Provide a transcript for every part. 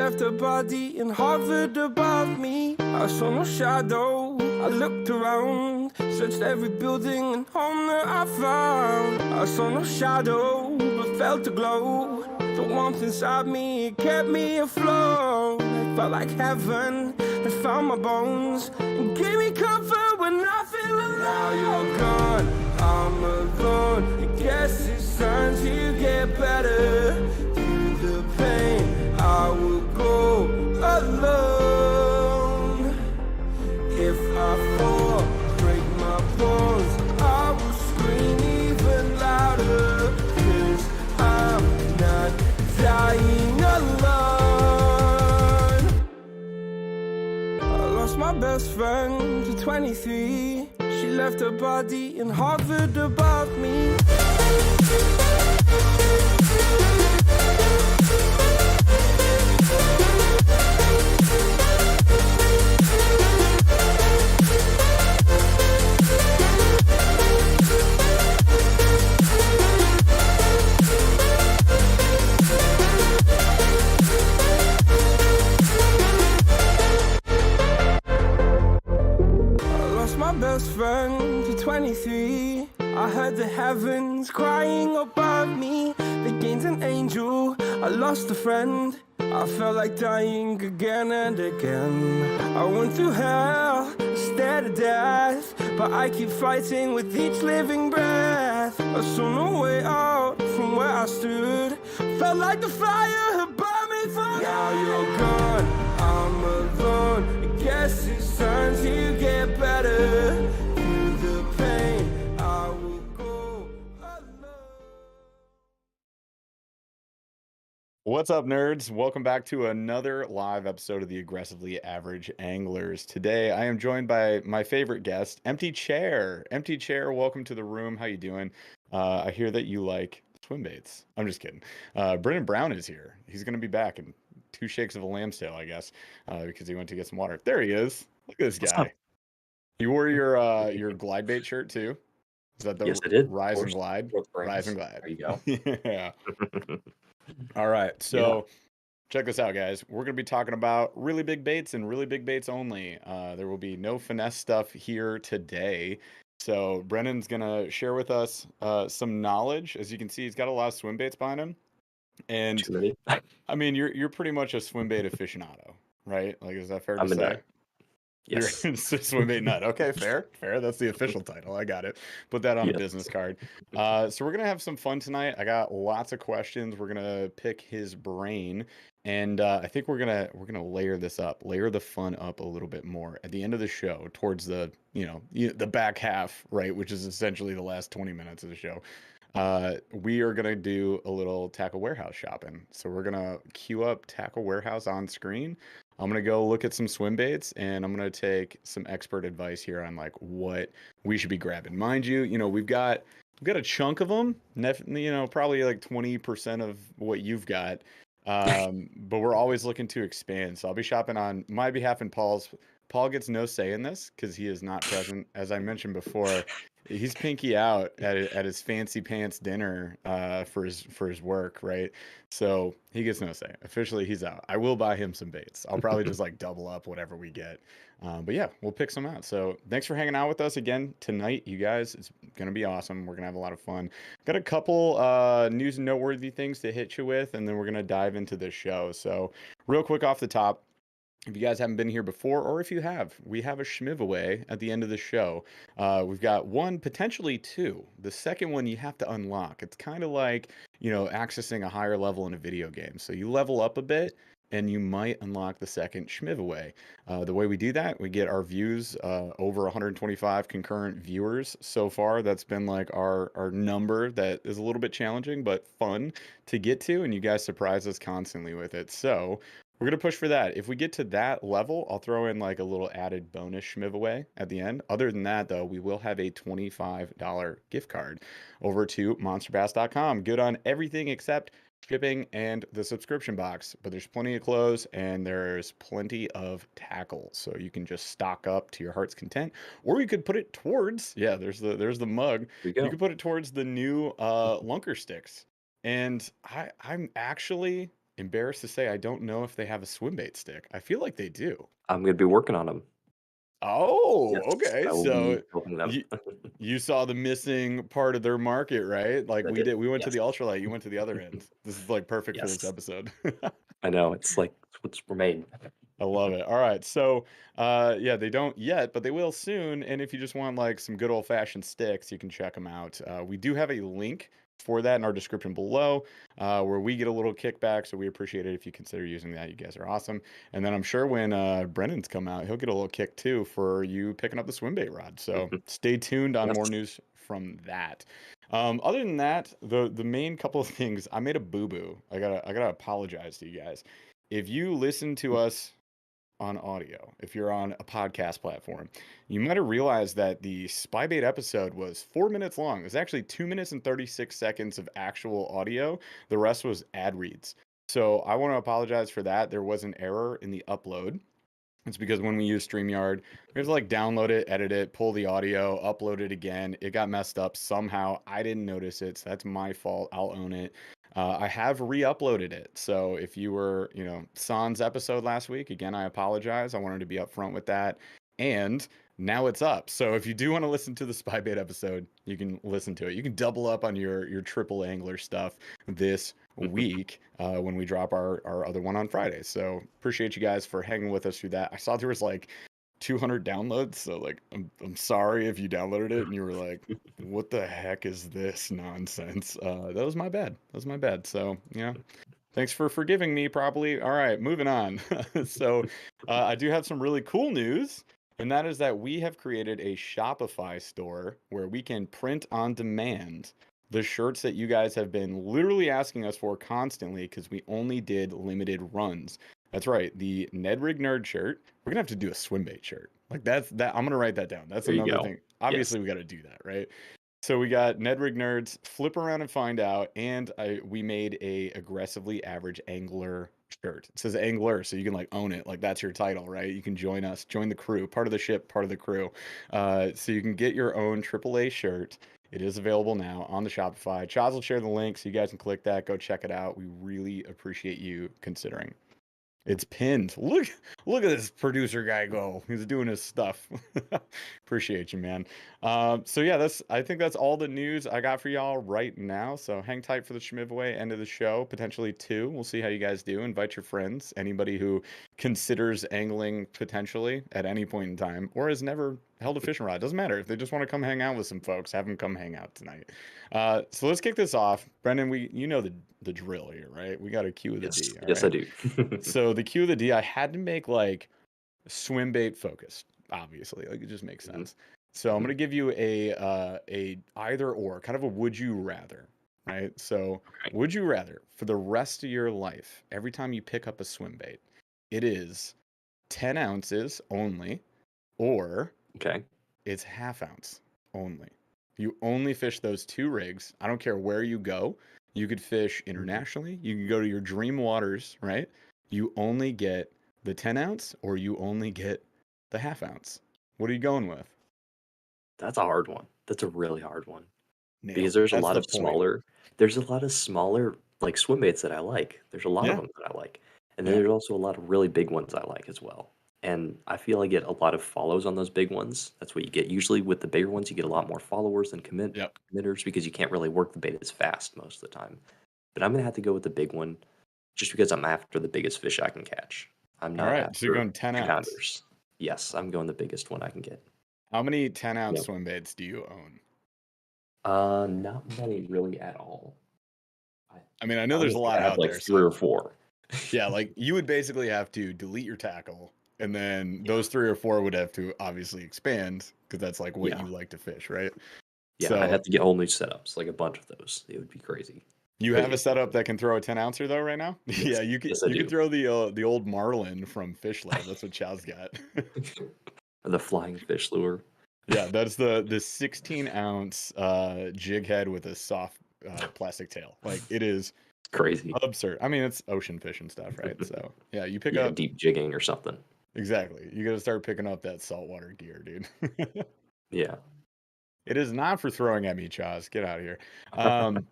left her body and hovered above me. I saw no shadow, I looked around, searched every building and home that I found. I saw no shadow, but felt a glow. The warmth inside me, it kept me afloat. It felt like heaven had found my bones and gave me comfort when I feel alone. Now you're gone, I'm alone. I guess it's time to get better. Through the pain, I will go alone. If I fall, break my bones, I will scream even louder. 'Cause I'm not dying alone. I lost my best friend to 23. She left her body and hovered above me. My best friend to 23. I heard the heavens crying above me. They gained an angel, I lost a friend. I felt like dying again and again. I went through hell, stared at death, but I keep fighting with each living breath. I saw no way out from where I stood. Felt like the fire had burned me through. Now you're gone, I'm alone. I guess it's time to get better. Through the pain, I will go alone. What's up, nerds? Welcome back to another live episode of the Aggressively Average Anglers. Today, I am joined by my favorite guest, Empty Chair. Empty Chair, welcome to the room. How you doing? I hear that you like swim baits. I'm just kidding. Brennan Brown is here. He's going to be back in 2 shakes of a lamb's tail, I guess, because he went to get some water. There he is. Look at this guy. You wore your glide bait shirt too? Is that the Yes, I did. Rise and Glide? Rise and Glide. There you go. Yeah. All right. So check this out, guys. We're going to be talking about really big baits and really big baits only. There will be no finesse stuff here today. So Brennan's going to share with us some knowledge. As you can see, he's got a lot of swim baits behind him. And Too many. I mean, you're pretty much a swim bait aficionado, right? Like, is that fair to I'm a say? nut. Yes. You're a swim bait nut. Okay, fair. That's the official title. I got it. Put that on a business card. So we're gonna have some fun tonight. I got lots of questions. We're gonna pick his brain, and I think we're gonna layer this up, layer the fun up a little bit more at the end of the show, towards the the back half, right, which is essentially the last 20 minutes of the show. We are gonna do a little Tackle Warehouse shopping. So we're gonna queue up Tackle Warehouse on screen. I'm going to go look at some swim baits, and I'm going to take some expert advice here on like what we should be grabbing. Mind you, we've got a chunk of them, probably like 20% of what you've got. But we're always looking to expand. So I'll be shopping on my behalf and Paul's. Paul gets no say in this because he is not present. As I mentioned before, he's pinky out at his fancy pants dinner for his work, right? So he gets no say. Officially, he's out. I will buy him some baits. I'll probably just like double up whatever we get. But yeah, we'll pick some out. So thanks for hanging out with us again tonight, you guys. It's gonna be awesome. We're gonna have a lot of fun. Got a couple news and noteworthy things to hit you with, and then we're gonna dive into this show. So real quick off the top, if you guys haven't been here before, or if you have, we have a shmiv at the end of the show. We've got one, potentially two. The second one you have to unlock. It's kind of like, accessing a higher level in a video game. So you level up a bit, and you might unlock the second shmiv. The way we do that, we get our views, over 125 concurrent viewers so far. That's been like our number that is a little bit challenging, but fun to get to, and you guys surprise us constantly with it. So we're going to push for that. If we get to that level, I'll throw in like a little added bonus shmiv at the end. Other than that, though, we will have a $25 gift card over to monsterbass.com. Good on everything except shipping and the subscription box. But there's plenty of clothes and there's plenty of tackle. So you can just stock up to your heart's content. Or you could put it towards, there's the mug. You could put it towards the new lunker sticks. And I'm actually embarrassed to say I don't know if they have a swim bait stick. I feel like they do. I'm gonna be working on them. Oh, Yes, okay. I will So be helping them. you saw the missing part of their market, right? Like I we did. did. We went to Yes. the ultralight. You went to the other end. This is like perfect for this Yes. episode. I know. It's like what's we're made. I love it. All right. So, yeah, they don't yet, but they will soon. And if you just want like some good old fashioned sticks, you can check them out. We do have a link for that in our description below, where we get a little kickback. So we appreciate it if you consider using that. You guys are awesome. And then I'm sure when Brennan's come out, he'll get a little kick too for you picking up the swim bait rod. So stay tuned on more Yes. news from that. Other than that, the main couple of things, I made a boo boo. I gotta apologize to you guys. If you listen to us on audio, if you're on a podcast platform, you might have realized that the spy bait episode was 4 minutes long. It was actually 2 minutes and 36 seconds of actual audio. The rest was ad reads. So I want to apologize for that. There was an error in the upload. It's because when we use StreamYard, we have to like download it, edit it, pull the audio, upload it again. It got messed up somehow. I didn't notice it, so that's my fault. I'll own it. I have re-uploaded it. So if you were, San's episode last week, again, I apologize. I wanted to be upfront with that. And now it's up. So if you do want to listen to the spy bait episode, you can listen to it. You can double up on your triple angler stuff this week when we drop our other one on Friday. So appreciate you guys for hanging with us through that. I saw there was like 200 downloads, so like I'm sorry if you downloaded it and you were like, what the heck is this nonsense? That was my bad. That was my bad. So yeah, thanks for forgiving me, probably. All right, moving on. So I do have some really cool news, and that is that we have created a Shopify store where we can print on demand the shirts that you guys have been literally asking us for constantly because we only did limited runs. That's right, the Ned Rig Nerd shirt. We're gonna have to do a swim bait shirt. Like that's that. I'm gonna write that down. That's There you another go. thing. Yes. Obviously, we got to do that, right? So we got Ned Rig Nerds, Flip Around and Find Out, and we made a aggressively average angler shirt. It says angler, so you can like own it, like that's your title, right? You can join us, join the crew, part of the ship, part of the crew. So you can get your own AAA shirt. It is available now on the Shopify. Chaz will share the link so you guys can click that, go check it out. We really appreciate you considering. It's pinned. Look at this producer guy go. He's doing his stuff. Appreciate you, man. So yeah, I think that's all the news I got for y'all right now. So hang tight for the Schmivaway end of the show, potentially 2. We'll see how you guys do. Invite your friends, anybody who considers angling potentially at any point in time, or has never held a fishing rod. Doesn't matter. If they just want to come hang out with some folks, have them come hang out tonight. So let's kick this off. Brendan, you know the drill here, right? We got a cue of the Yes. D. All Yes, right? I do. So the cue of the D, I had to make like swim bait focused, obviously. Like it just makes sense. So I'm gonna give you a either or, kind of a would you rather, right? So Okay. would you rather for the rest of your life, every time you pick up a swim bait, it is 10 ounces only, or Okay. it's half ounce only. You only fish those 2 rigs. I don't care where you go. You could fish internationally. You can go to your dream waters, right? You only get the 10 ounce or you only get the half ounce. What are you going with? That's a hard one. That's a really hard one. Nailed Because it. there's a That's lot the of point. smaller, like, swim baits that I like. There's a lot of Yeah. them that I like, and then Yeah. there's also a lot of really big ones I like as well, and I feel I get a lot of follows on those big ones. That's what you get. Usually with the bigger ones, you get a lot more followers than Yep. committers because you can't really work the bait as fast most of the time. But I'm gonna have to go with the big one just because I'm after the biggest fish I can catch. I'm All not right. So you're after going 10 ounce. 2 pounders. Yes, I'm going the biggest one I can get. How many 10 ounce Yep. swim baits do you own? Not many really at all. I mean, I know I there's a would think lot I have out like there. 3 So or 4. yeah, like you would basically have to delete your tackle, and then Yeah. those 3 or 4 would have to obviously expand because that's like what Yeah. you like to fish, right? Yeah, I'd So have to get whole new setups, like a bunch of those. It would be crazy. you have Crazy a setup expensive. that can throw a 10 ouncer though right now? Yeah, Yes. Yes, I you could do. throw the old Marlin from Fish Lab. That's what Chow's got. The flying fish lure. Yeah, that's the 16-ounce jig head with a soft plastic tail. Like it is Crazy. absurd. I mean, it's ocean fish and stuff, right? So yeah, you pick Yeah, up deep jigging or something. exactly. You got to start picking up that saltwater gear, dude. Yeah. It is not for throwing at me, Chaz. Get out of here. Um,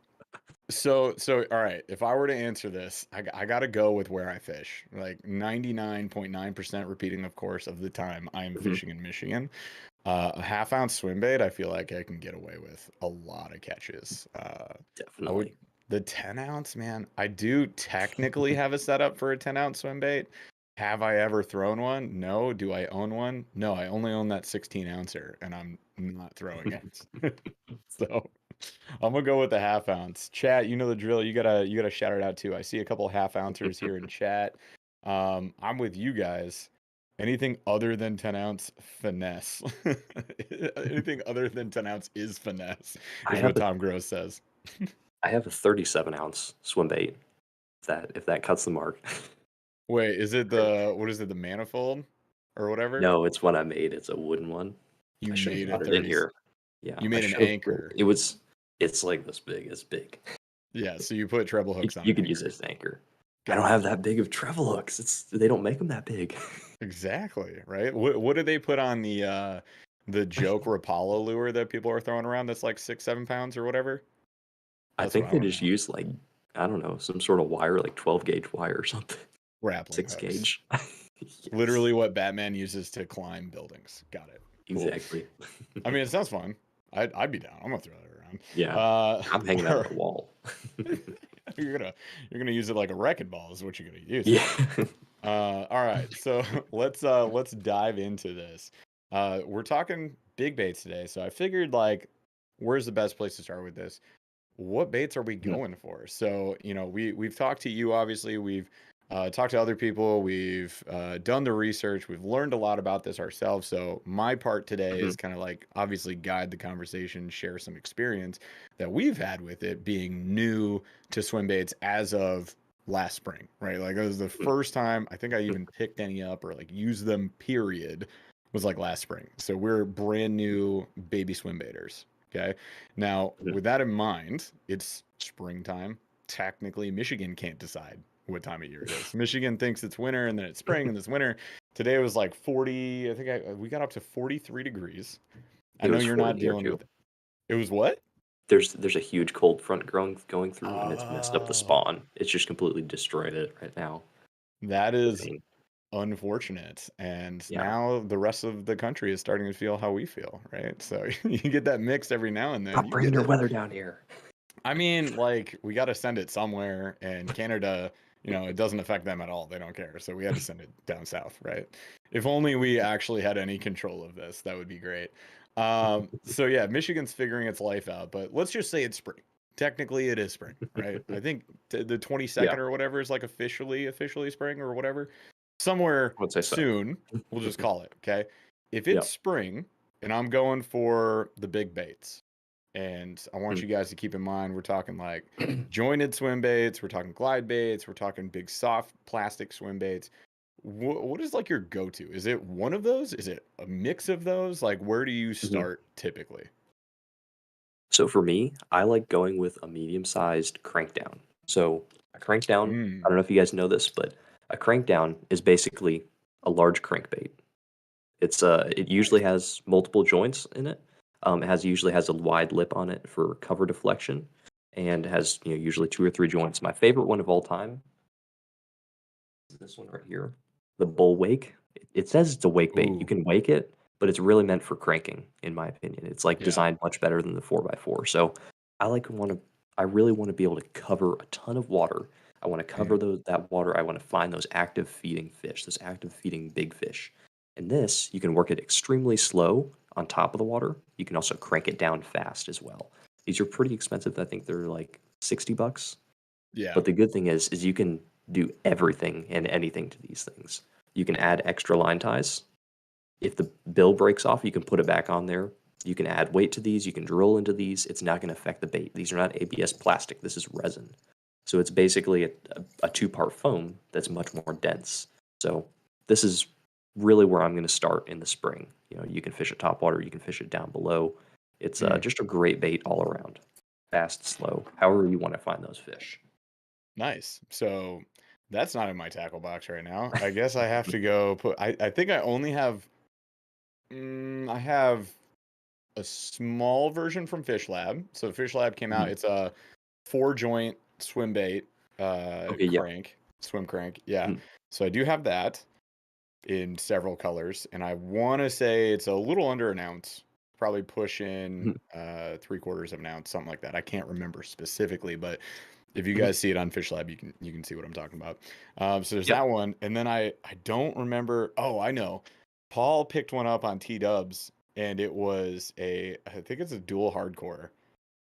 So all right, if I were to answer this, I got to go with where I fish. Like 99.9% repeating, of course, of the time I'm Mhm. fishing in Michigan. A half ounce swim bait, I feel like I can get away with a lot of catches. I would Definitely. the 10 ounce, man. I do technically have a setup for a 10-ounce swim bait. Have I ever thrown one? No. Do I own one? No, I only own that 16 ouncer, and I'm not throwing it. So I'm gonna go with the half ounce. Chat, you know the drill. You gotta shout it out too. I see a couple half ouncers here in chat. I'm with you guys. Anything other than 10 ounce finesse. Anything other than 10 ounce is finesse, I is what have a Tom Gross says. I have a 37-ounce swim bait. If that cuts the mark. Wait, is it what is it, the manifold or whatever? No, it's one I made. It's a wooden one. You I should have made a brought it in 30. here. Yeah, You I made an should have. anchor. It's like this big. It's big. Yeah, so you put treble You, hooks on you an could use it anchor. as an anchor. I don't Got have it. that big of treble hooks. They don't make them that big. Exactly, right? What do they put on the joke Rapala lure that people are throwing around that's like 6, 7 pounds or whatever? I That's what think I they want to just know. use like I don't know some sort of wire, like 12 gauge wire or something. Grappling Six hooks. gauge. Yes, Literally what Batman uses to climb buildings. Got it. Cool. exactly. I mean, it sounds fun. I'd be down. I'm gonna throw that around. Yeah, I'm hanging out on Or the wall. you're gonna use it like a wrecking ball is what you're gonna use it. Yeah. All right, so let's dive into this. We're talking big baits today, so I figured like, where's the best place to start with this? What baits are we Mhm, going for? So, we've talked to you, obviously. We've talked to other people. We've done the research. We've learned a lot about this ourselves. So, my part today mhm, is kind of like obviously guide the conversation, share some experience that we've had with it being new to swim baits as of last spring, right? Like, it was the mhm, first time I think I even picked any up or like used them, period, was like last spring. So, we're brand new baby swim baiters. Okay. Now, mhm. with that in mind, it's springtime. Technically, Michigan can't decide what time of year it is. Michigan thinks it's winter and then it's spring and it's winter. Today was like 40. I think we got up to 43 degrees. I It know was you're 40 not here dealing too. with it. Was what? There's a huge cold front going through, and it's messed up the Oh, spawn. It's just completely destroyed it right now. that I is mean, unfortunate. And yeah, now the rest of the country is starting to feel how we feel, right? So you get that mix every now and then. stop You bringing get your it. weather down here. I mean, like, we got to send it somewhere, and Canada, it doesn't affect them at all. They don't care. So we had to send it down south, right? If only we actually had any control of this, that would be great. So yeah, Michigan's figuring its life out, but let's just say it's spring. Technically, it is spring, right? I think the Yeah, 22nd or whatever is like officially spring or whatever. Somewhere I would say so. soon, we'll just call it, okay? If it's Yep. spring and I'm going for the big baits, and I want Mm. you guys to keep in mind, we're talking like jointed swim baits, we're talking glide baits, we're talking big soft plastic swim baits. What is like your go-to? Is it one of those? Is it a mix of those? Like, where do you Mhm. start typically? So for me, I like going with a medium-sized crankdown. So a crankdown, I Mm, don't know if you guys know this, but a crankdown is basically a large crankbait. It usually nice. has multiple joints in it. It usually has a wide lip on it for cover deflection, and has usually 2 or 3 joints. My favorite one of all time is this one right here, the bull wake. It says it's a wake bait. You Ooh, can wake it, but it's really meant for cranking, in my opinion. It's like yeah. designed much better than the 4x4. So I like want to. I really want to be able to cover a ton of water. I want to Mm, cover that water. I want to find those active feeding fish, those active feeding big fish. And this, you can work it extremely slow on top of the water. You can also crank it down fast as well. These are pretty expensive. I think they're like $60. yeah. But the good thing is you can do everything and anything to these things. You can add extra line ties. If the bill breaks off, you can put it back on there. You can add weight to these. You can drill into these. It's not going to affect the bait. These are not ABS plastic. This is resin. So it's basically a two-part foam that's much more dense. So this is really where I'm going to start in the spring. You can fish it top water. You can fish it down below. It's Mm, just a great bait all around. Fast, slow, however you want to find those fish. nice. So that's not in my tackle box right now. I guess I have to go put. I think I only have. I have a small version from Fish Lab. So Fish Lab came out. Mhm. It's a 4-joint swim bait Okay, yeah. crank, swim crank. Yeah. Mhm. So I do have that in several colors, and I want to say it's a little under an ounce, probably pushing Mhm. 3/4 of an ounce, something like that. I can't remember specifically, but if you Mhm. guys see it on Fish Lab, you can see what I'm talking about. So there's Yep. that one, and then I don't remember. Oh, I know. Paul picked one up on T Dubs, and it was I think it's a dual hardcore,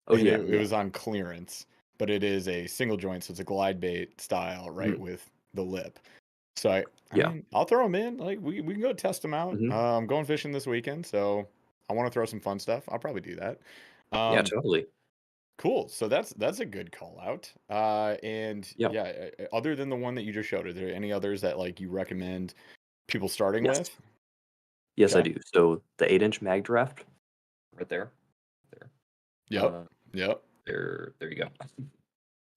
Oh and yeah, it yeah. was on clearance, but it is a single joint, so it's a glide bait style, right, Mhm. with the lip. So I Yeah. mean, I'll throw them in. Like we can go test them out. Mhm. I'm going fishing this weekend, so I want to throw some fun stuff. I'll probably do that. Yeah, Um, totally. cool. So that's a good call out. And Yeah. yeah, other than the one that you just showed, are there any others that like you recommend people starting Yes. with? Yes, I Okay. do. So the 8-inch mag draft, right there, there, Yep. uh, Yep. there you go.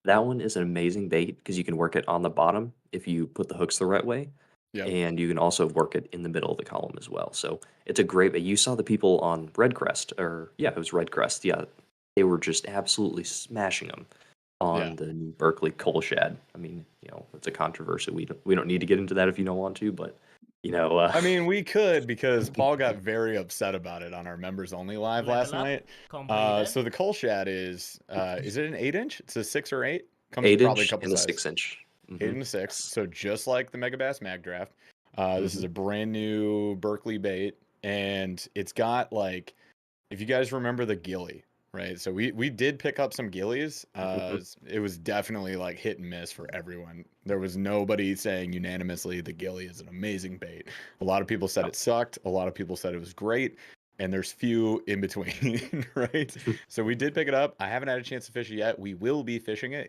That one is an amazing bait because you can work it on the bottom if you put the hooks the right way, Yep. and you can also work it in the middle of the column as well. So it's a great bait. You saw the people on Redcrest, or yeah, it was Redcrest. Yeah, they were just absolutely smashing them Yeah. on the new Berkeley coal shad. I mean, it's a controversy. We don't need to get into that if you don't want to, but you know, I mean, we could because Paul got very upset about it on our members only live last Level up night. completed. So the Cole Shad is it an 8-inch? It's a 6 or 8. Comes 8 probably a inch couple and a sizes. 6-inch. 8 and a 6. Yes. So just like the Megabass Mag Draft, this is Hmm. a brand new Berkeley bait, and it's got like, if you guys remember the gilly, right? So we did pick up some gillies. Hmm. It was definitely like hit and miss for everyone. There was nobody saying unanimously the gilly is an amazing bait. A lot of people said Yeah. it sucked. A lot of people said it was great. And there's few in between, right? So we did pick it up. I haven't had a chance to fish it yet. We will be fishing it.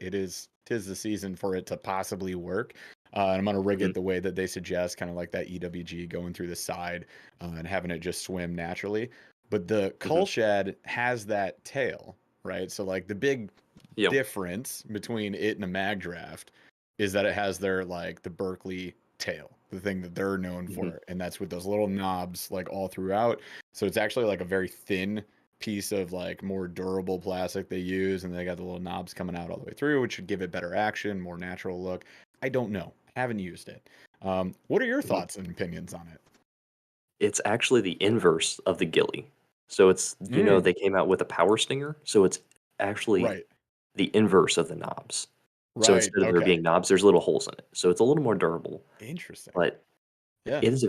Tis the season for it to possibly work. And I'm gonna rig Mhm. it the way that they suggest, kind of like that EWG going through the side and having it just swim naturally. But the Mhm. cull shad has that tail, right? So like the big Yep. difference between it and a mag draft is that it has the Berkeley tail, the thing that they're known Mhm. for, and that's with those little knobs like all throughout. So it's actually like a very thin piece of like more durable plastic they use, and they got the little knobs coming out all the way through, which should give it better action, more natural look. I don't know. I haven't used it. What are your Mhm. thoughts and opinions on it? It's actually the inverse of the gilly. So it's, Mm, they came out with a power stinger, so it's actually right. the inverse of the knobs. So Right. instead of there Okay. being knobs, there's little holes in it. So it's a little more durable, Interesting. but Yeah. it is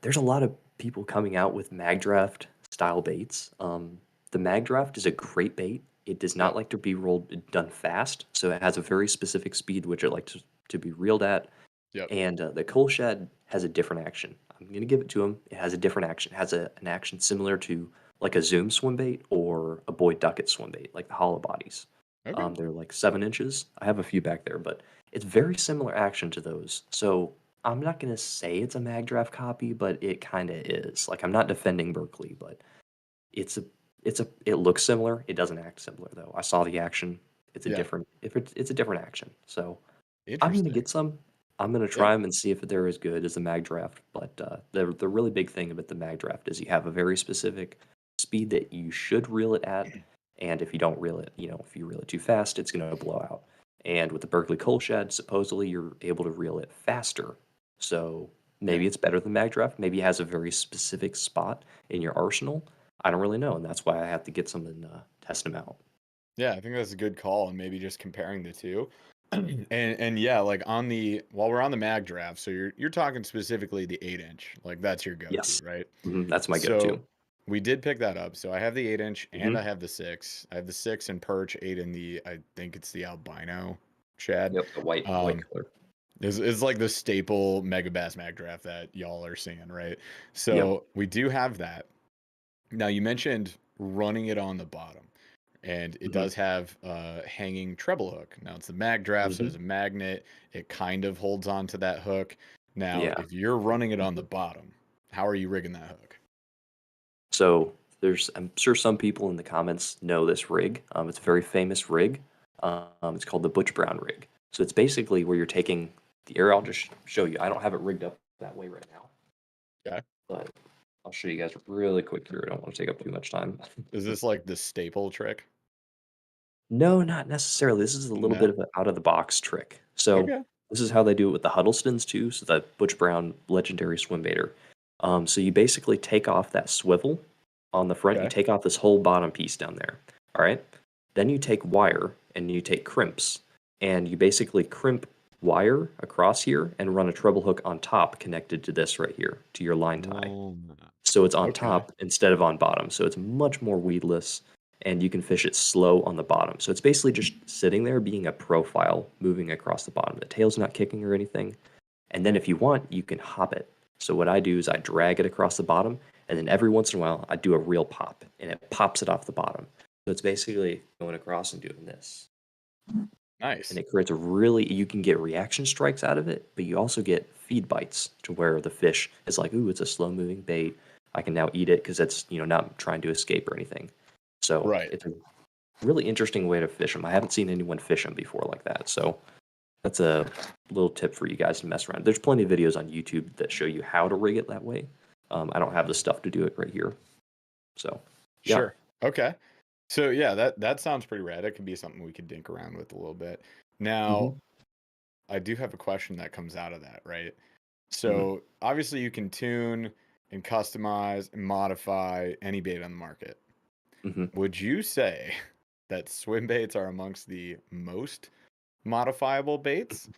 there's a lot of people coming out with mag draft style baits. The mag draft is a great bait. It does not Yep. like to be done fast, so it has a very specific speed which it likes to be reeled at. Yep. And the coal shed has a different action. I'm gonna give it to him. It has a different action. It has an action similar to like a Zoom swim bait or a Boyd Duckett swim bait, like the hollow bodies. Okay. They're like 7 inches. I have a few back there, but it's very similar action to those. So I'm not gonna say it's a mag draft copy, but it kind of is. Like I'm not defending Berkeley, but it's a it looks similar. It doesn't act similar though. I saw the action. It's a Yeah. different if it's a different action. So I'm gonna Interesting. get some. I'm gonna Yeah. try them and see if they're as good as the mag draft. But the really big thing about the mag draft is you have a very specific speed that you should reel it at, and if you don't reel it, if you reel it too fast, it's gonna blow out. And with the Berkeley Coal Shed, supposedly you're able to reel it faster. So Yeah. maybe it's better than mag draft. Maybe it has a very specific spot in your arsenal. I don't really know, and that's why I have to get some and test them out. Yeah. I think that's a good call, and maybe just comparing the two. And yeah, like while we're on the mag draft, so you're talking specifically the 8-inch, like that's your go-to, Yes, right? that's my So go-to. we did pick that up. So I have the 8-inch and Hmm. I have the 6. I have the 6 in perch, 8 in the I think it's the albino shad. Yep, the white Um, color. is like the staple Megabass mag draft that y'all are seeing, right? Yep. So we do have that. Now you mentioned running it on the bottom, and it Hmm. does have a hanging treble hook. Now it's the mag draft, so Hmm. there's a magnet. It kind of holds on to that hook. Now, Yeah. if you're running it on the bottom, how are you rigging that hook? So I'm sure some people in the comments know this rig. It's a very famous rig. It's called the Butch Brown rig. So it's basically where you're taking the air. I'll just show you. I don't have it rigged up that way right now, Okay. but I'll show you guys really quick here. I don't want to take up too much time. Is this like the staple trick? No, not necessarily. This is a little bit No. of an out of the box trick. So Okay. this is how they do it with the Huddlestons too. So that Butch Brown legendary swim baiter. So you basically take off that swivel on the front. You Okay. take off this whole bottom piece down there. All right. Then you take wire and you take crimps, and you basically crimp wire across here and run a treble hook on top connected to this right here to your line tie. Oh, So it's on okay. top instead of on bottom. So it's much more weedless, and you can fish it slow on the bottom. So it's basically just sitting there being a profile moving across the bottom. The tail's not kicking or anything. And then if you want, you can hop it. So what I do is I drag it across the bottom, and then every once in a while I do a real pop, and it pops it off the bottom. So it's basically going across and doing this. Nice. And it creates a really, you can get reaction strikes out of it, but you also get feed bites to where the fish is like, ooh, it's a slow moving bait. I can now eat it because it's, not trying to escape or anything. So Right. it's a really interesting way to fish them. I haven't seen anyone fish them before like that. So that's a little tip for you guys to mess around. There's plenty of videos on YouTube that show you how to rig it that way. I don't have the stuff to do it right here. So, yeah. Sure. Okay. So yeah, that sounds pretty rad. That could be something we could dink around with a little bit. Now, Mhm. I do have a question that comes out of that, right? Mhm. So obviously you can tune and customize and modify any bait on the market. Mhm. Would you say that swim baits are amongst the most modifiable baits?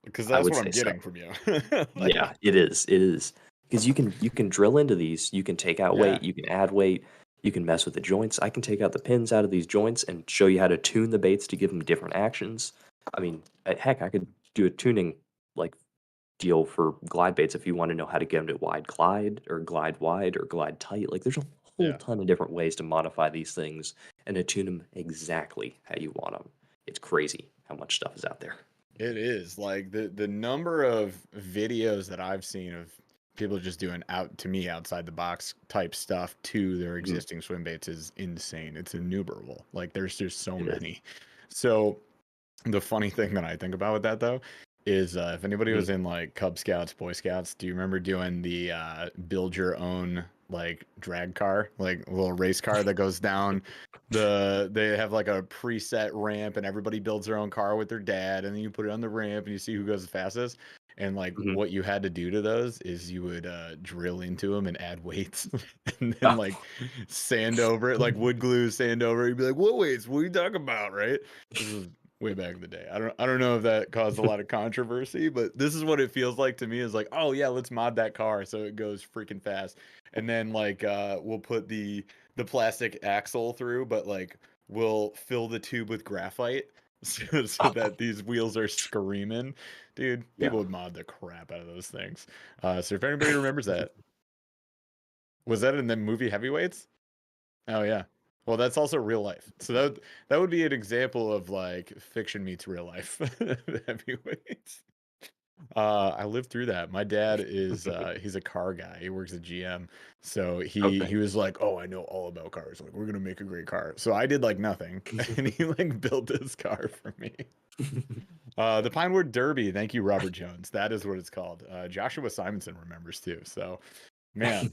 Because I that's would what say I'm so. getting from you. Yeah, Like, it is. It is because you can drill into these. You can take out yeah. weight. You can add weight. You can mess with the joints. I can take out the pins out of these joints and show you how to tune the baits to give them different actions. I mean, heck, I could do a tuning like deal for glide baits if you want to know how to get them to wide glide or glide wide or glide tight. Like, there's a whole Yeah. ton of different ways to modify these things and to tune them exactly how you want them. It's crazy how much stuff is out there. It is like the number of videos that I've seen of people just doing outside the box type stuff to their Mhm. existing swim baits is insane. It's innumerable. Like there's just so It is. many. So the funny thing that I think about with that though is if anybody Mhm. was in like Cub Scouts, Boy Scouts, do you remember doing the build your own like drag car, like a little race car that goes down they have like a preset ramp and everybody builds their own car with their dad and then you put it on the ramp and you see who goes the fastest. And like Mhm. what you had to do to those is you would drill into them and add weights and then Oh. like sand over it, like wood glue, sand over it. You'd be like, what weights? What are you talking about? Right? This was way back in the day. I don't know if that caused a lot of controversy, but this is what it feels like to me is like, oh yeah, let's mod that car so it goes freaking fast. And then like we'll put the plastic axle through, but like we'll fill the tube with graphite so that these wheels are screaming. Dude, Yeah. people would mod the crap out of those things. So if anybody remembers that, was that in the movie Heavyweights? Oh yeah. Well, that's also real life. So that would be an example of like fiction meets real life. Heavyweights. I lived through that. My dad is he's a car guy. He works at GM. So he Okay. he was like, "Oh, I know all about cars. Like, we're gonna make a great car." So I did like nothing, and he like built this car for me. The Pinewood Derby. Thank you, Robert Jones. That is what it's called. Joshua Simonson remembers too. So, man,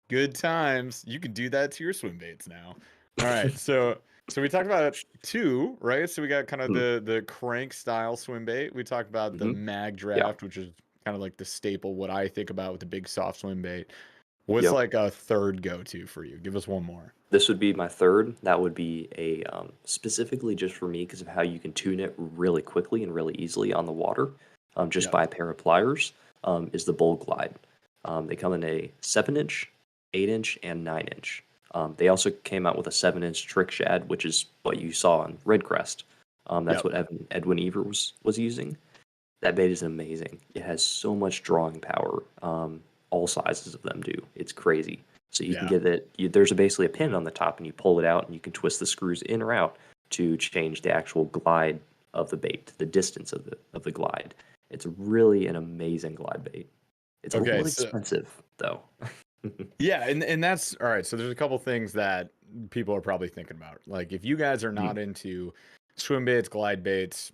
good times. You can do that to your swim baits now. All right. So we talked about two, right? So we got kind of Mhm. the crank style swim bait. We talked about the Mhm. mag Yeah. draft, which is kind of like the staple, what I think about with the big soft swim bait. What's Yep. like a third go-to for you? Give us one more. This would be my third. That would be a specifically just for me because of how you can tune it really quickly and really easily on the water, just Yep. by a pair of pliers. Is the Bull Glide. They come in a 7-inch, 8-inch, and 9-inch. They also came out with a 7-inch trick shad, which is what you saw on Redcrest. That's Yep. what Edwin Evers was using. That bait is amazing. It has so much drawing power. All sizes of them do. It's crazy. So you can Yeah. get it. There's basically a pin on the top, and you pull it out, and you can twist the screws in or out to change the actual glide of the bait, the distance of the glide. It's really an amazing glide bait. It's a Okay. little So expensive though. yeah, and that's all right. So there's a couple things that people are probably thinking about. Like if you guys are Mhm. not into swim baits, glide baits,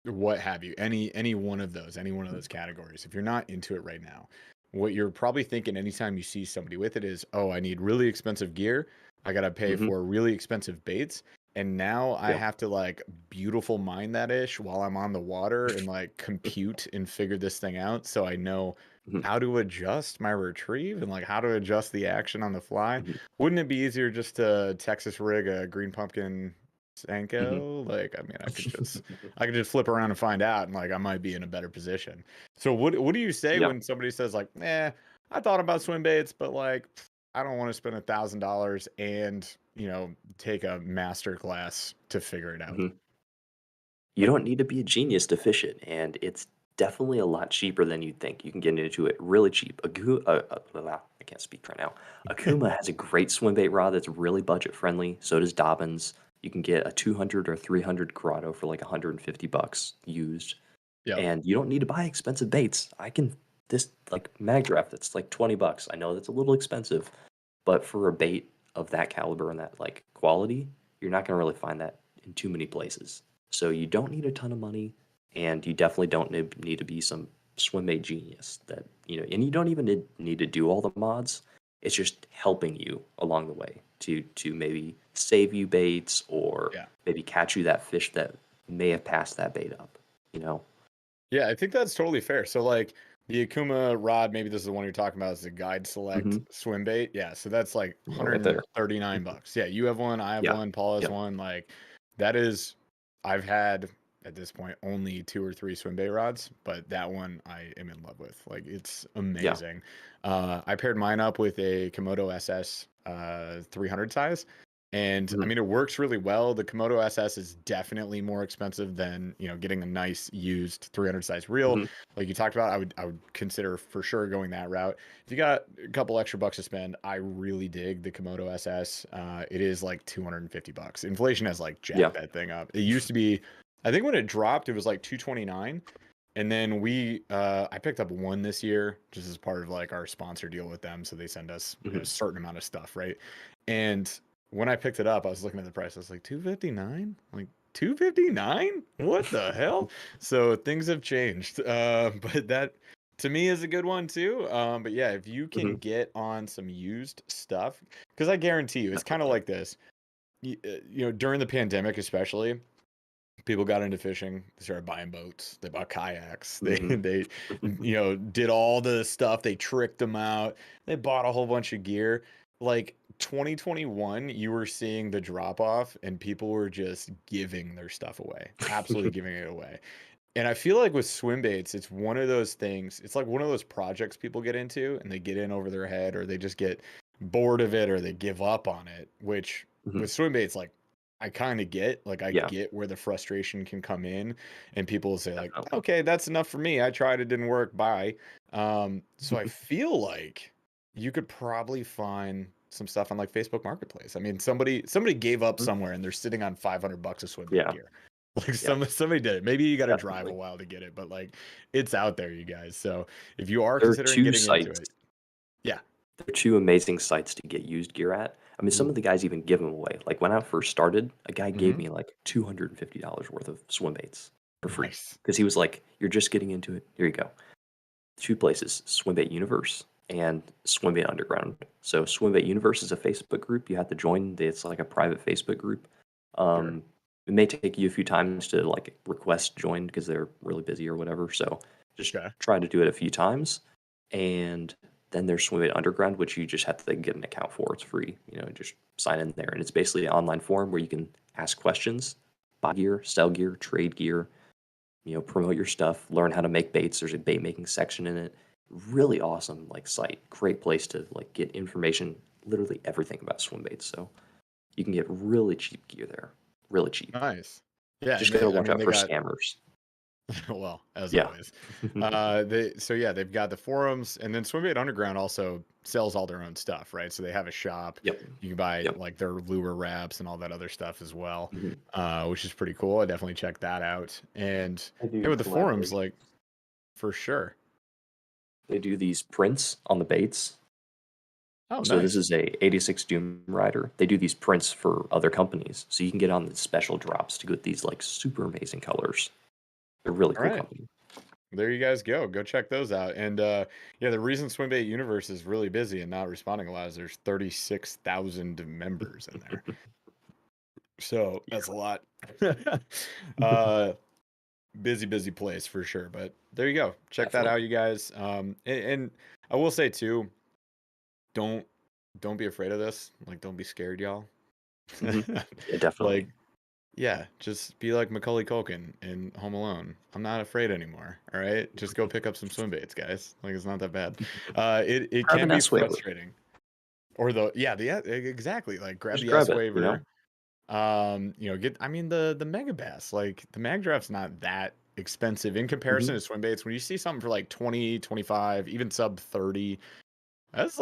what have you, any one of those, any one of those categories. If you're not into it right now, what you're probably thinking anytime you see somebody with it is, oh, I need really expensive gear. I gotta pay Mhm. for really expensive baits. and now I Yep. have to like beautiful mind that ish while I'm on the water and like compute and figure this thing out so I know Mhm, how to adjust my retrieve and like how to adjust the action on the fly. mhm, Wouldn't it be easier just to Texas rig a green pumpkin mhm. Senko? Like, I mean, I could just flip around and find out, and like I might be in a better position. So what do you say Yeah. when somebody says like, I thought about swim baits, but like I don't want to spend $1,000 and take a master class to figure it out. Mhm. You don't need to be a genius to fish it, and it's definitely a lot cheaper than you'd think. You can get into it really cheap. I can't speak right now. Akuma has a great swim bait rod that's really budget friendly. So does Dobbins. You can get a 200 or 300 Corrado for like 150 bucks used, Yep. and you don't need to buy expensive baits. This like mag draft that's like 20 bucks. I know that's a little expensive, but for a bait of that caliber and that like quality, you're not going to really find that in too many places. So you don't need a ton of money, and you definitely don't need to be some swim bait genius that and you don't even need to do all the mods. It's just helping you along the way to maybe save you baits or Yeah. maybe catch you that fish that may have passed that bait up. You know. Yeah, I think that's totally fair. So like the Akuma rod, maybe this is the one you're talking about, is the Guide Select Hmm. swim bait. Yeah, so that's like Yeah, right there. 139 bucks. Yeah, you have one, I have Yeah. one, Paul has Yep. one. Like that is I've had at this point only 2 or 3 swim bait rods, but that one I am in love with. Like it's Yeah. amazing. I paired mine up with a Komodo SS 300 size. And I Hmm. mean, it works really well. The Komodo SS is definitely more expensive than, getting a nice used 300 size reel. Hmm. Like you talked about, I would consider for sure going that route. If you got a couple extra bucks to spend, I really dig the Komodo SS. It is like 250 bucks. Inflation has like Yeah. jacked that thing up. It used to be, I think when it dropped, it was like 229. And then I picked up one this year just as part of like our sponsor deal with them. So they send us a Hmm. certain amount of stuff, right? And when I picked it up, I was looking at the price. I was like, 259? Like 259? What the hell? So things have changed. But that to me is a good one too. But yeah, if you Hmm. can get on some used stuff, because I guarantee you, it's kind of Definitely. like this. During the pandemic, especially, people got into fishing. They started buying boats. They bought kayaks. They Hmm. they did all the stuff. They tricked them out. They bought a whole bunch of gear. Like 2021, you were seeing the drop off, and people were just giving their stuff away, absolutely giving it away. And I feel like with swim baits, it's one of those things. It's like one of those projects people get into, and they get in over their head, or they just get bored of it, or they give up on it. Which Hmm. with swim baits, like I kind of get, like I Yeah. get where the frustration can come in, and people will say like, Definitely. "Okay, that's enough for me. I tried, it didn't work. Bye." So I feel like you could probably find some stuff on like Facebook Marketplace. I mean, somebody gave up Mhm. somewhere, and they're sitting on 500 bucks of swim bait Yeah. gear. Like Yeah. somebody did it. Maybe you got to drive a Definitely. while to get it, but like it's out there, you guys. So if you are There are considering two getting into sites. it, yeah. There are two amazing sites to get used gear at. I mean, some Ooh, of the guys even give them away. Like when I first started, a guy gave hmm, me like $250 worth of swim baits for free nice. because he was like, "You're just getting into it. Here you go." Two places: Swimbait Universe and Swimbait Underground. So Swimbait Universe is a Facebook group you have to join. It's like a private Facebook group. Sure. Um, it may take you a few times to like request join because they're really busy or whatever. So just Okay. try to do it a few times, and then there's Swimbait Underground, which you just have to get an account for. It's free. Just sign in there, and it's basically an online forum where you can ask questions, buy gear, sell gear, trade gear, promote your stuff, learn how to make baits. There's a bait making section in it. Really awesome like site. Great place to like get information, literally everything about swim baits. So you can get really cheap gear there. Really cheap. Nice. Yeah, and Just gotta they, I watch mean, out they for got scammers. well, as Yeah. always. They've got the forums, and then Swimbait Underground also sells all their own stuff, right? So they have a shop. Yep. You can buy Yep. like their lure wraps and all that other stuff as well, Mhm. which is pretty cool. I definitely check that out. And They yeah, do with the forums, collaboration. like for sure. They do these prints on the baits. Oh, So this nice. is a 86 Doom Rider. They do these prints for other companies. So you can get on the special drops to get these like super amazing colors. They're a really All cool right. company. There you guys go. Go check those out. And yeah, the reason Swimbait Universe is really busy and not responding a lot is there's 36,000 members in there. So that's a lot. uh, busy place for sure. But there you go. Check that Definitely. out, you guys. And I will say too, don't don't be afraid of this. Like, don't be scared, y'all. Hmm. Yeah, definitely. Like, yeah, just be like Macaulay Culkin in Home Alone. I'm not afraid anymore. All right, just go pick up some swim baits, guys. Like, it's not that bad. It Grab can an be S waiver. frustrating. Or exactly. Like, grab Just the grab S it. You know. waiver. Get, I mean, the mega bass, like the mag draft's not that expensive in Hmm. comparison to swim baits. When you see something for like 20, 25, even sub 30, that's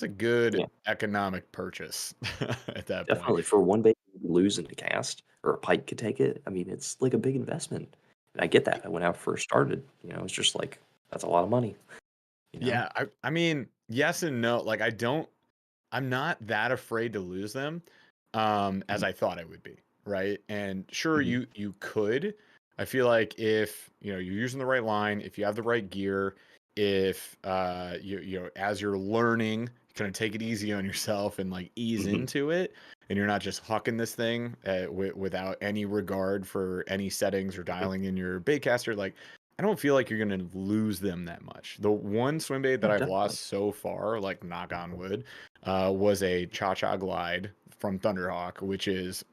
a good Yeah, economic purchase at that point. definitely. For one bait you lose in a cast, or a pike could take it. I mean, it's like a big investment. And I get that. When I first started, it's just like that's a lot of money. You know. Yeah, I mean, yes and no. Like, I'm not that afraid to lose them, as I thought I would be, right? And sure, Hmm. you could. I feel like if you're using the right line, if you have the right gear, if as you're learning, kind of take it easy on yourself and like ease Hmm. into it, and you're not just hucking this thing without any regard for any settings or dialing in your baitcaster. Like, I don't feel like you're gonna lose them that much. The one swim bait that Yeah, I've definitely. lost so far, like knock on wood, was a Cha-Cha Glide from Thunderhawk, which is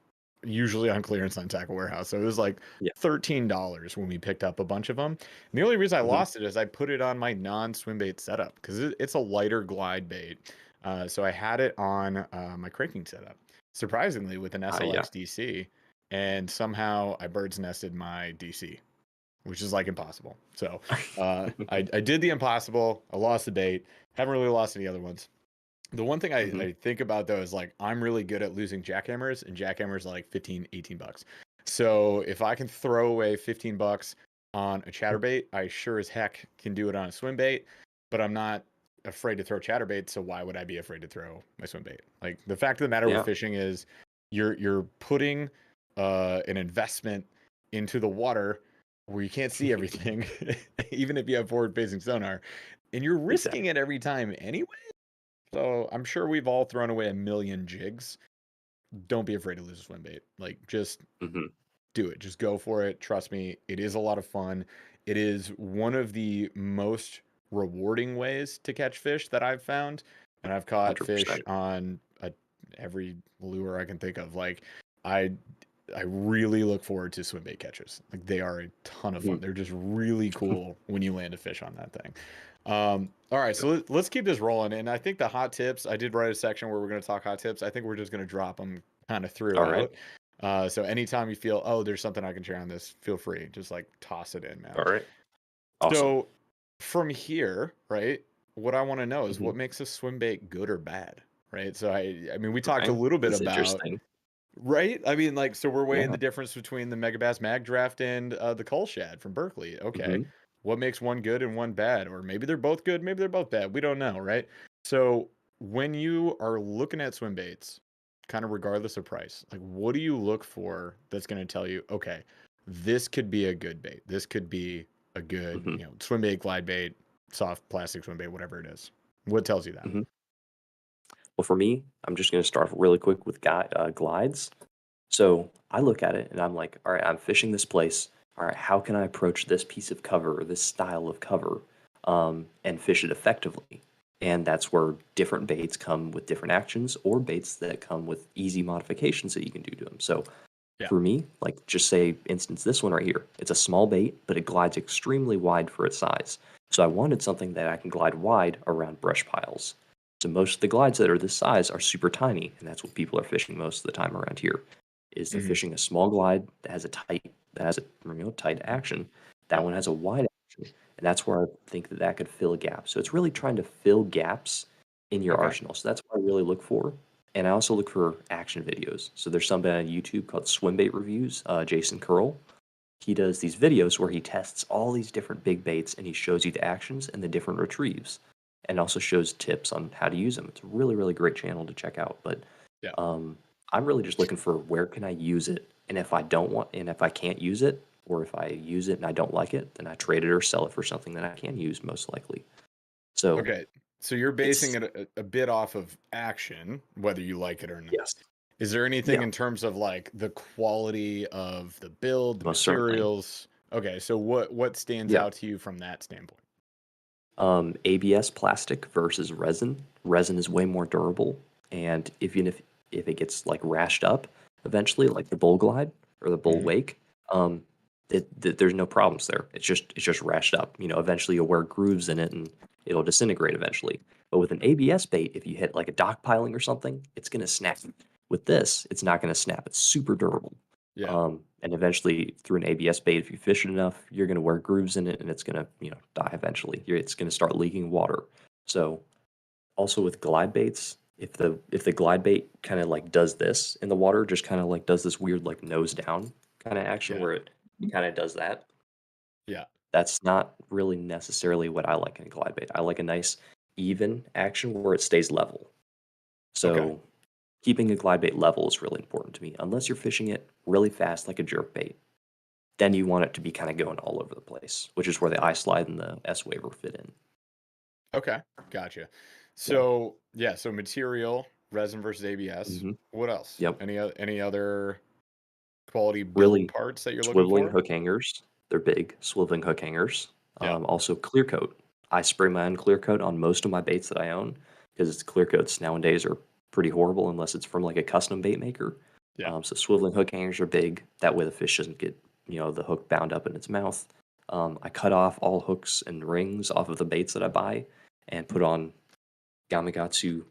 usually on clearance on Tackle Warehouse. So it was like Yeah. $13 when we picked up a bunch of them. And the only reason I Hmm. lost it is I put it on my non-swim bait setup because it's a lighter glide bait. So I had it on my cranking setup, surprisingly with an Yeah. SLX DC, and somehow I bird's nested my DC, which is like impossible. So I did the impossible. I lost the bait. Haven't really lost any other ones. The one thing Hmm. I think about though is like I'm really good at losing jackhammers, and jackhammers are like 15, $18. So if I can throw away $15 on a chatterbait, I sure as heck can do it on a swim bait, but I'm not afraid to throw chatterbait, so why would I be afraid to throw my swim bait? Like, the fact of the matter with Yeah. fishing is you're putting an investment into the water where you can't see everything, even if you have forward facing sonar, and you're risking Exactly. it every time anyway. So I'm sure we've all thrown away a million jigs. Don't be afraid to lose a swim bait. Like, just Hmm. do it. Just go for it. Trust me, it is a lot of fun. It is one of the most rewarding ways to catch fish that I've found. And I've caught fish 100%. on every lure I can think of. Like, I I really look forward to swim bait catches. Like, they are a ton of fun. Mhm. They're just really cool when you land a fish on that thing. All right, so let's keep this rolling. And I think the hot tips, I did write a section where we're going to talk hot tips. I think we're just going to drop them kind of All right. throughout. So anytime you feel, oh, there's something I can share on this, feel free. Just like toss it in, man. All right. Awesome. So from here, right, what I want to know is Hmm. what makes a swim bait good or bad, right? So I mean, we talked a Okay. little bit That's about, interesting. right? I mean, like, so we're weighing Yeah. the difference between the Megabass Mag Draft and the Cull Shad from Berkeley. Okay. Hmm. What makes one good and one bad? Or maybe they're both good, maybe they're both bad. We don't know, right? So when you are looking at swim baits, kind of regardless of price, like, what do you look for that's going to tell you, okay, this could be a good bait. This could be a good, Hmm. swim bait, glide bait, soft plastic swim bait, whatever it is. What tells you that? Hmm. Well, for me, I'm just going to start really quick with glides. So I look at it and I'm like, all right, I'm fishing this place. All right, how can I approach this piece of cover or this style of cover and fish it effectively? And that's where different baits come with different actions or baits that come with easy modifications that you can do to them. So Yeah. for me, like just say, instance, this one right here, it's a small bait, but it glides extremely wide for its size. So I wanted something that I can glide wide around brush piles. So most of the glides that are this size are super tiny, and that's what people are fishing most of the time around here. Is they're Hmm. fishing a small glide that has a tight action. That one has a wide action, and that's where I think that that could fill a gap. So it's really trying to fill gaps in your Okay. arsenal. So that's what I really look for. And I also look for action videos. So there's somebody on YouTube called Swimbait Reviews, Jason Curl. He does these videos where he tests all these different big baits and he shows you the actions and the different retrieves and also shows tips on how to use them. It's a really, really great channel to check out. But Yeah. um, I'm really just looking for where can I use it? And if I can't use it, or if I use it and I don't like it, then I trade it or sell it for something that I can use most likely. So Okay. So you're basing it's, it a bit off of action, whether you like it or not. yes. Is there anything Yeah, in terms of like the quality of the build, the most certainly. materials? Okay, so what stands Yeah. out to you from that standpoint? ABS plastic versus resin. Resin is way more durable, and if it gets like rashed up eventually, like the Bull Glide or the Bull Hmm. Wake, um, there's no problems there. It's just rashed up. Eventually you'll wear grooves in it and it'll disintegrate eventually. But with an ABS bait, if you hit like a dock piling or something, it's gonna snap. With this, it's not gonna snap. It's super durable. Yeah. And eventually, through an ABS bait, if you fish it enough, you're going to wear grooves in it, and it's going to, die eventually. It's going to start leaking water. So, also with glide baits, if the glide bait kind of like does this in the water, just kind of like does this weird like nose down kind of action Yeah. where it kind of does that. Yeah. That's not really necessarily what I like in a glide bait. I like a nice even action where it stays level. Okay. So keeping a glide bait level is really important to me. Unless you're fishing it really fast like a jerk bait, then you want it to be kind of going all over the place, which is where the I slide and the S waver fit in. Okay. Gotcha. Yeah. So yeah, so material, resin versus ABS. Hmm. What else? Yep. Any other quality build Really, parts that you're looking swiveling for? hook hangers. They're big, swiveling hook hangers. Yeah. Also, clear coat. I spray my own clear coat on most of my baits that I own because it's clear coats nowadays are pretty horrible unless it's from like a custom bait maker. Yeah. So swiveling hook hangers are big. That way the fish doesn't get the hook bound up in its mouth. I cut off all hooks and rings off of the baits that I buy and put on Gamakatsu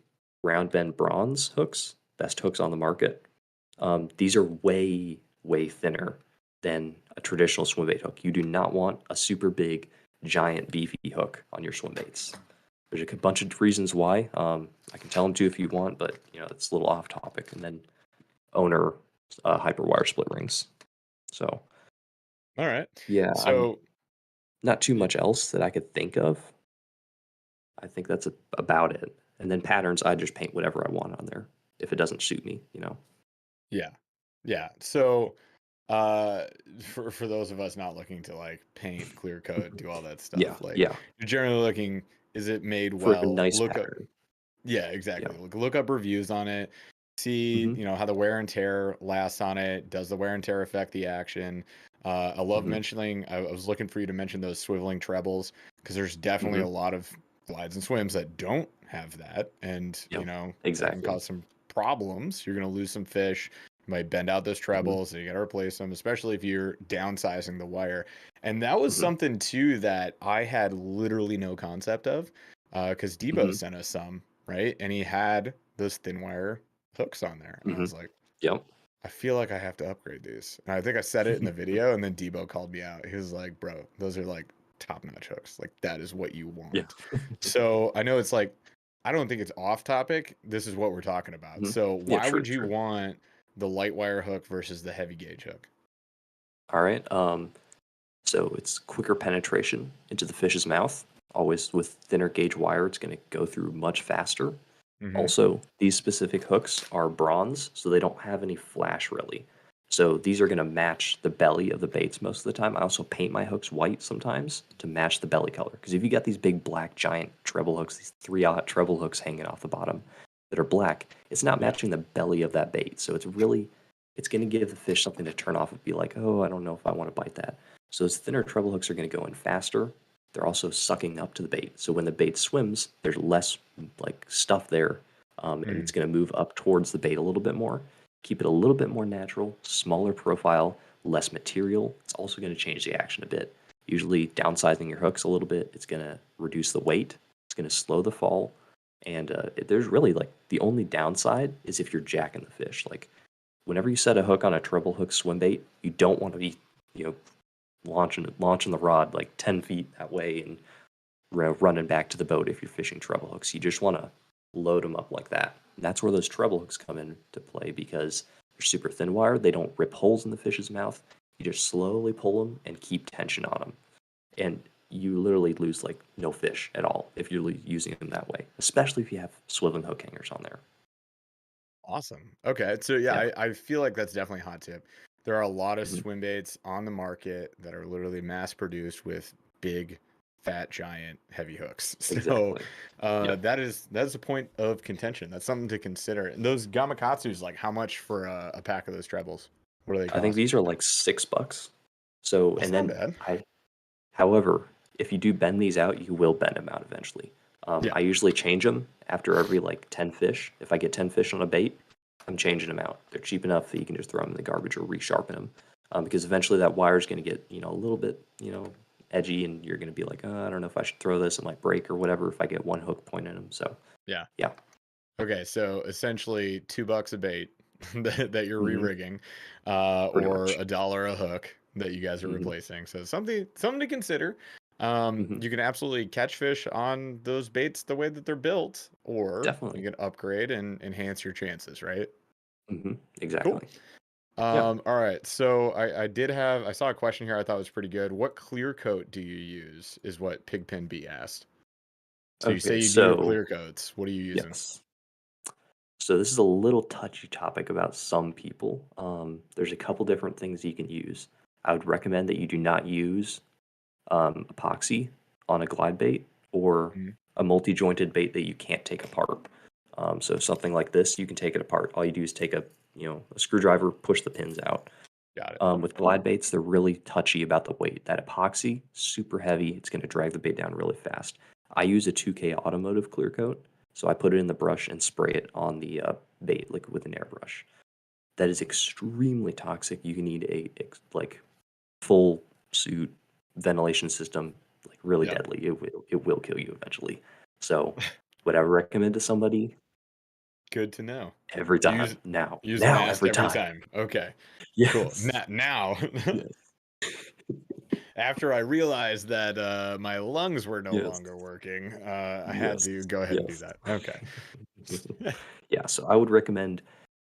round bend bronze hooks, best hooks on the market. These are way, way thinner than a traditional swim bait hook. You do not want a super big, giant, beefy hook on your swim baits. There's a bunch of reasons why. I can tell them to if you want, but it's a little off topic. And then owner hyperwire split rings. So All right. yeah, I'm So not too y- much else that I could think of. I think that's about it. And then patterns, I just paint whatever I want on there if it doesn't suit me. yeah. Yeah. So uh for those of us not looking to like paint, clear coat, do all that Yeah, stuff, like yeah. you're generally looking, is it made For a well? nice Look up. pattern. Yeah, Yeah. exactly. Look up reviews on it. See, Hmm. how the wear and tear lasts on it. Does the wear and tear affect the action? I love Hmm. mentioning. I was looking for you to mention those swiveling trebles because there's definitely Hmm. a lot of glides and swims that don't have that, and Yep. that can Exactly. cause some problems. You're gonna lose some fish. You might bend out those Hmm. trebles, so you got to replace them, especially if you're downsizing the wire. And that was Hmm. something too that I had literally no concept of, because Debo Hmm. sent us some, right? And he had those thin wire hooks on there. And I Hmm. was like, Yep. I feel like I have to upgrade these. And I think I said it in the video, and then Debo called me out. He was like, bro, those are like top-notch hooks. Like that is what you Yeah. want. So I know it's like, I don't think it's off topic. This is what we're talking about. Hmm. So Yeah. why True. would you True. want the light wire hook versus the heavy gauge hook? All right. So it's quicker penetration into the fish's mouth. Always with thinner gauge wire, it's going to go through much faster. Mm-hmm. Also, these specific hooks are bronze, so they don't have any flash really. So these are going to match the belly of the baits most of the time. I also paint my hooks white sometimes to match the belly color. Because if you got these big black giant treble hooks, these 3/0 treble hooks hanging off the bottom that are black, it's not Yeah. matching the belly of that bait. So it's going to give the fish something to turn off and be like, oh, I don't know if I want to bite that. So those thinner treble hooks are going to go in faster. They're also sucking up to the bait. So when the bait swims, there's less like stuff there, and Mm-hmm. it's going to move up towards the bait a little bit more. Keep it a little bit more natural, smaller profile, less material. It's also going to change the action a bit. Usually, downsizing your hooks a little bit, it's going to reduce the weight. It's going to slow the fall. And there's really like the only downside is if you're jacking the fish. Like whenever you set a hook on a treble hook swim bait, you don't want to be, you know, launching the rod like 10 feet that way and running back to the boat if you're fishing treble hooks. You just want to load them up like that. And that's where those treble hooks come into play because they're super thin wire. They don't rip holes in the fish's mouth. You just slowly pull them and keep tension on them. And you literally lose like no fish at all if you're using them that way, especially if you have swiveling hook hangers on there. Awesome. Okay. So yeah, Yeah. I feel like that's definitely a hot tip. There are a lot of Hmm. swim baits on the market that are literally mass produced with big, fat, giant, heavy hooks. So Exactly. Yep. that's a point of contention. That's something to consider. And those gamakatsus, like how much for a pack of those trebles? What do they I think cost? these are like $6. So, That's and not then bad. however, if you do bend these out, you will bend them out eventually. Yeah. I usually change them after every like 10 fish. If I get 10 fish on a bait, I'm changing them out. They're cheap enough that you can just throw them in the garbage or resharpen them. Because eventually that wire is going to get, a little bit, edgy, and you're going to be like, I don't know if I should throw this. It might break or whatever if I get one hook pointing them. So, Yeah. yeah. Okay, so essentially $2 a bait that you're Hmm. re-rigging, Pretty or much. $1 a hook that you guys are Hmm. replacing. So something to consider. Hmm. You can absolutely catch fish on those baits the way that they're built, or you Definitely. can upgrade and enhance your chances, right? Hmm. Cool. Exactly. Yeah. All right. So I saw a question here I thought was pretty good. What clear coat do you use? Is what Pigpen B asked. So you say Okay. you do your So, clear coats. What are you using? yes. So this is a little touchy topic about some people. There's a couple different things you can use. I would recommend that you do not use epoxy on a glide bait or Mhm. a multi-jointed bait that you can't take apart. So something like this, you can take it apart. All you do is take a screwdriver, push the pins out. Got it. With glide baits, they're really touchy about the weight. That epoxy, super heavy. It's going to drag the bait down really fast. I use a 2K automotive clear coat, so I put it in the brush and spray it on the bait like with an airbrush. That is extremely toxic. You can need a like full suit ventilation system, like really Yep. deadly. It will kill you eventually. So, would I recommend to somebody Good to know. every Use time? Now, use a now mask every every time. time. Okay. Cool. Yes. Now, Yes. after I realized that my lungs were no Yes. longer working, I had Yes. to go ahead and do Yes. that. Okay. Yeah, so I would recommend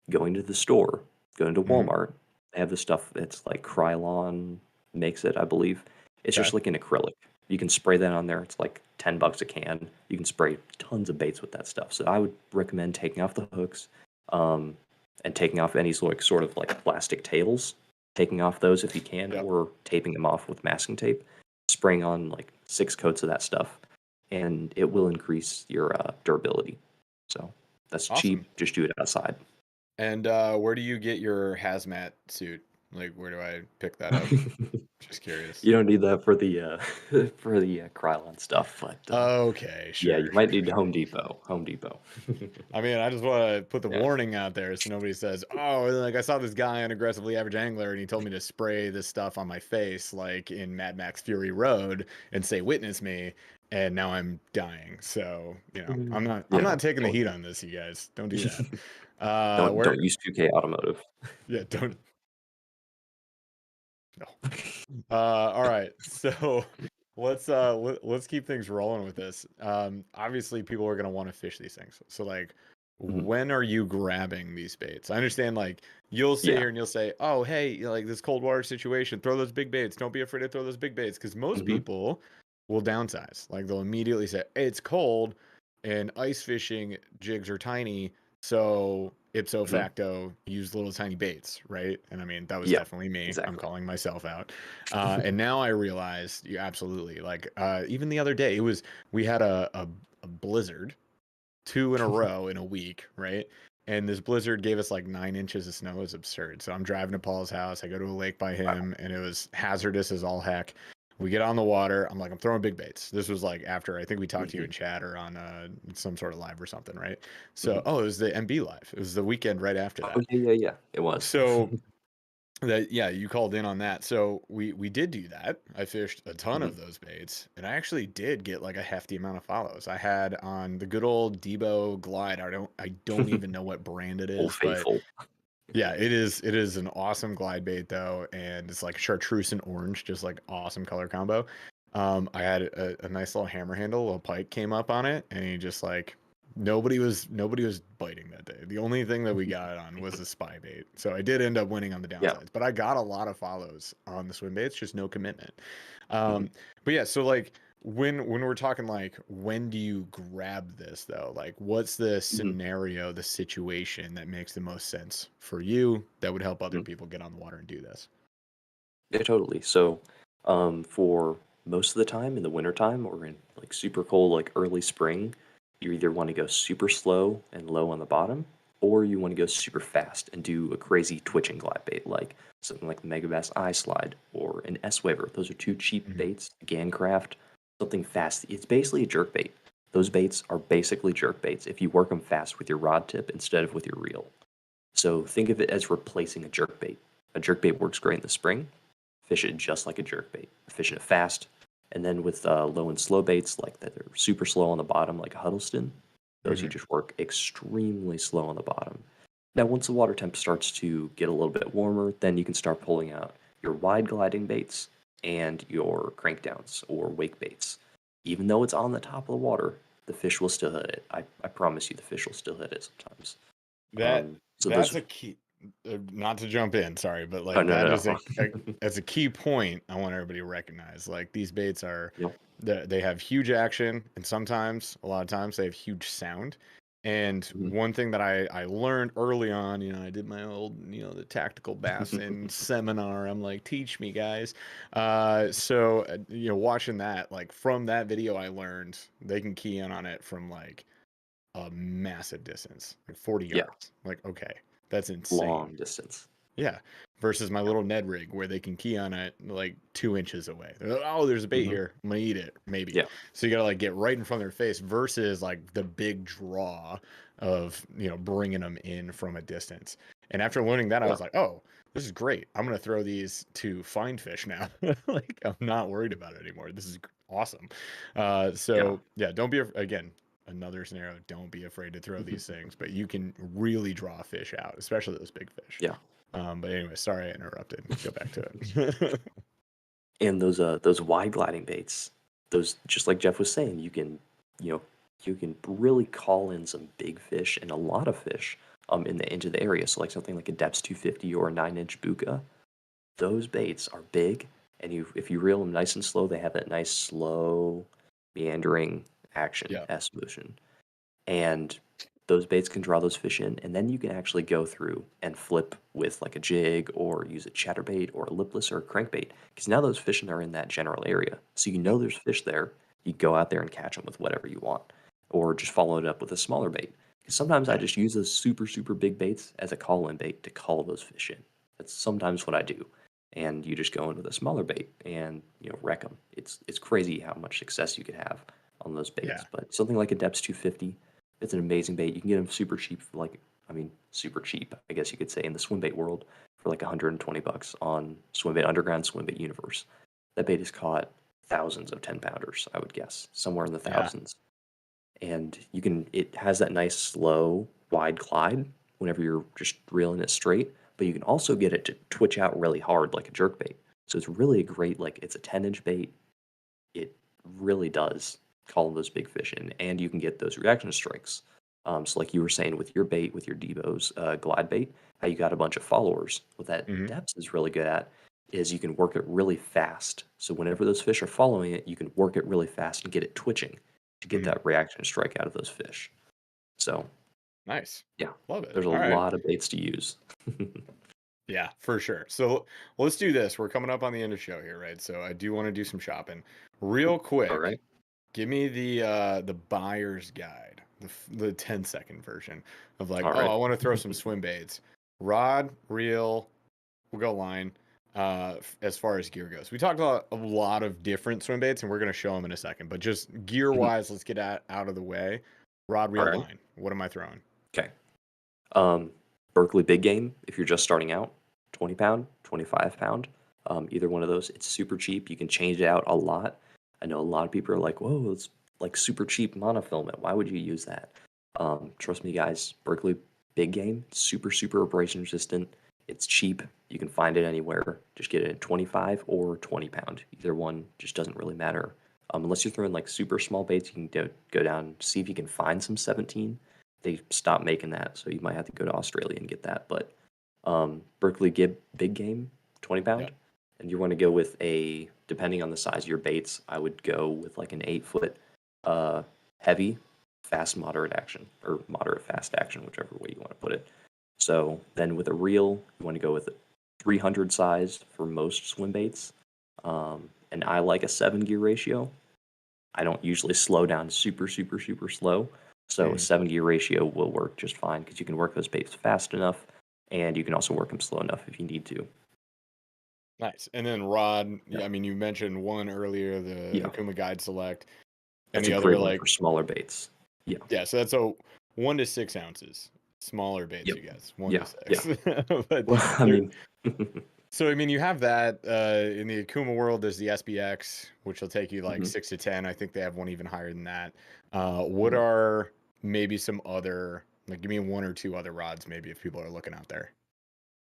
going to the store, going to Hmm. Walmart. They have the stuff that's like Krylon makes it, I believe. It's Okay. just like an acrylic. You can spray that on there. It's like $10 a can. You can spray tons of baits with that stuff. So I would recommend taking off the hooks, um, and taking off any sort of like plastic tails, taking off those if you can, Yep. or taping them off with masking tape, spraying on like 6 coats of that stuff, and it will increase your durability. So that's Awesome. cheap. Just do it outside. And where do you get your hazmat suit? Like, where do I pick that up? Just curious. You don't need that for the for the Krylon stuff, but Okay, yeah, you sure. might need Home Depot. Home Depot. I mean, I just want to put the Yeah. warning out there so nobody says, "Oh, like I saw this guy on Aggressively Average Angler and he told me to spray this stuff on my face, like in Mad Max Fury Road, and say witness me, and now I'm dying." So, I'm Yeah. not taking the Don't heat on this, you guys. Don't do that. don't Where? use 2K automotive. Yeah, don't. No. All right. So let's keep things rolling with this. Obviously people are gonna want to fish these things. So like, Mhm. when are you grabbing these baits? I understand like you'll sit Yeah. here and you'll say, "Oh, hey, like this cold water situation, throw those big baits. Don't be afraid to throw those big baits," because most Hmm. people will downsize. Like they'll immediately say, "Hey, it's cold, and ice fishing jigs are tiny, so ipso Hmm. facto use little tiny baits," right? And I mean that was Yeah. definitely me. I'm Exactly. calling myself out. And now I realized you absolutely like, even the other day we had a blizzard, two in a row in a week, right? And this blizzard gave us like 9 inches of snow. It was absurd. So I'm driving to Paul's house. I go to a lake by Wow. him, and it was hazardous as all heck. We get on the water. I'm like, I'm throwing big baits. This was like after I think we talked to you Hmm. in chat or on some sort of live or something, right? So, Hmm. oh, it was the MB live. It was the weekend right after Oh that. yeah, yeah, yeah. It was. So that, yeah, you called in on that. So we did do that. I fished a ton Hmm. of those baits, and I actually did get like a hefty amount of follows. I had on the good old Debo Glide. I don't even know what brand it Old is, but Faithful. yeah, it is an awesome glide bait though, and it's like chartreuse and orange, just like awesome color combo. I had a nice little hammer handle, a little pike came up on it, and he just like nobody was biting that day. The only thing that we got on was a spy bait. So I did end up winning on the Yeah. downsides, but I got a lot of follows on the swim baits, just no commitment. Hmm. But yeah, so like when we're talking like when do you grab this though? Like what's the Hmm. scenario, the situation that makes the most sense for you that would help other Hmm. people get on the water and do this? Yeah, totally. So, for most of the time in the wintertime or in like super cold, like early spring, you either want to go super slow and low on the bottom, or you want to go super fast and do a crazy twitching glide bait, like something like the Megabass Eye Slide or an S-Waver. Those are two cheap baits, Gancraft, something fast. It's basically a jerk bait. Those baits are basically jerk baits if you work them fast with your rod tip instead of with your reel. So think of it as replacing a jerk bait. A jerk bait works great in the spring. Fish it just like a jerk bait. Fishing it fast. And then with low and slow baits like that are super slow on the bottom, like a Huddleston, those you just work extremely slow on the bottom. Now, once the water temp starts to get a little bit warmer, then you can start pulling out your wide gliding baits and your crankdowns or wake baits. Even though it's on the top of the water, the fish will still hit it. I promise you, the fish will still hit it sometimes. So That's those. a key. Not to jump in, sorry, but Oh, like no, that no, is no. that's a key point I want everybody to recognize. Like these baits are Yep. they have huge action, and sometimes, a lot of times, they have huge sound. And one thing that I learned early on, I did my old, the tactical bassin seminar. I'm like, teach me, guys. Watching that, like from that video, I learned they can key in on it from like a massive distance, like 40 Yeah, yards. Like, okay, that's insane. long distance. Yeah. Versus my little Ned rig where they can key on it like 2 inches away. They're like, oh, there's a bait here. I'm gonna eat it, maybe. Yeah. So you gotta like get right in front of their face versus like the big draw of bringing them in from a distance. And after learning that, I was like, oh, this is great. I'm gonna throw these to find fish now. Like I'm not worried about it anymore. This is awesome. Don't be again. Another scenario, don't be afraid to throw these things, but you can really draw fish out, especially those big fish. Yeah. But anyway, sorry I interrupted. Go back to it. And those wide gliding baits, those, just like Jeff was saying, you can really call in some big fish and a lot of fish into the area. So like something like a Depths 250 or a 9-inch Buka, those baits are big, and if you reel them nice and slow, they have that nice slow meandering action, Yeah. S motion. And those baits can draw those fish in, and then you can actually go through and flip with like a jig or use a chatterbait or a lipless or a crankbait, because now those fish are in that general area. So there's fish there. You go out there and catch them with whatever you want, or just follow it up with a smaller bait. Because sometimes I just use those super, super big baits as a call-in bait to call those fish in. That's sometimes what I do. And you just go in with a smaller bait and wreck them. It's crazy how much success you could have on those baits. Yeah. But something like a Depths 250, it's an amazing bait. You can get them super cheap for super cheap, I guess you could say, in the swim bait world for like $120 on Swimbait Underground, Swimbait Universe. That bait has caught thousands of 10-pounders, I would guess, somewhere in the thousands. And it has that nice slow, wide glide whenever you're just reeling it straight, but you can also get it to twitch out really hard like a jerk bait. So it's really a great, like, it's a 10-inch bait. It really does call those big fish in, and you can get those reaction strikes. So like you were saying with your bait, with your Devo's glide bait, how you got a bunch of followers. What that Depths is really good at is you can work it really fast. So whenever those fish are following it, you can work it really fast and get it twitching to get that reaction strike out of those fish. So Nice. yeah, Love it. there's a All right. lot of baits to use. Yeah, for sure. So let's do this. We're coming up on the end of the show here, right? So I do want to do some shopping real quick. All right. Give me the buyer's guide, the 10-second version of like, All oh, right. I want to throw some swim baits, rod, reel, we'll go line. As far as gear goes, we talked about a lot of different swim baits, and we're gonna show them in a second. But just gear wise, let's get out of the way. Rod, reel, All right. line. What am I throwing? Okay. Berkeley Big Game, if you're just starting out, 20 pound, 25 pound, either one of those. It's super cheap. You can change it out a lot. I know a lot of people are like, whoa, it's like super cheap monofilament. Why would you use that? Trust me, guys, Berkeley Big Game, super, super abrasion resistant. It's cheap. You can find it anywhere. Just get it in 25 or 20 pound. Either one just doesn't really matter. Unless you're throwing like super small baits, you can go down, see if you can find some 17. They stopped making that, so you might have to go to Australia and get that. But Berkeley Big Game, 20 pound. Yep. And you want to go with depending on the size of your baits, I would go with like an 8-foot heavy, fast, moderate action, or moderate fast action, whichever way you want to put it. So then with a reel, you want to go with a 300 size for most swim baits. and I like a 7-gear ratio. I don't usually slow down super, super, super slow. So a 7-gear ratio will work just fine because you can work those baits fast enough, and you can also work them slow enough if you need to. Nice. And then rod, Yeah, I mean, you mentioned one earlier, the yeah, Akuma Guide Select. that's a Any other great one for like, smaller baits. Yeah, yeah, so that's a 1 to 6 ounces. Smaller baits, yep, you guys. One to yeah, yeah. six. But Well, I there, mean, so I mean, you have that in the Akuma world. There's the SBX, which will take you like mhm, 6 to 10. I think they have one even higher than that. What mhm. are maybe some other like? Give me 1 or 2 other rods, maybe if people are looking out there.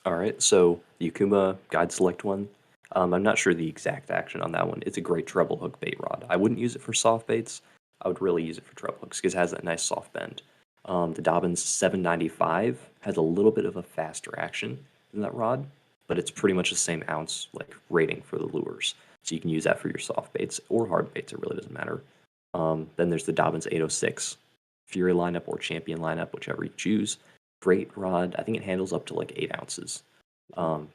All right, so the Akuma Guide Select one. I'm not sure the exact action on that one. It's a great treble hook bait rod. I wouldn't use it for soft baits. I would really use it for treble hooks because it has that nice soft bend. The Dobbins 795 has a little bit of a faster action than that rod, but it's pretty much the same ounce like rating for the lures. So you can use that for your soft baits or hard baits. It really doesn't matter. Then there's the Dobbins 806 Fury lineup or Champion lineup, whichever you choose. Great rod. I think it handles up to like 8 ounces. Um,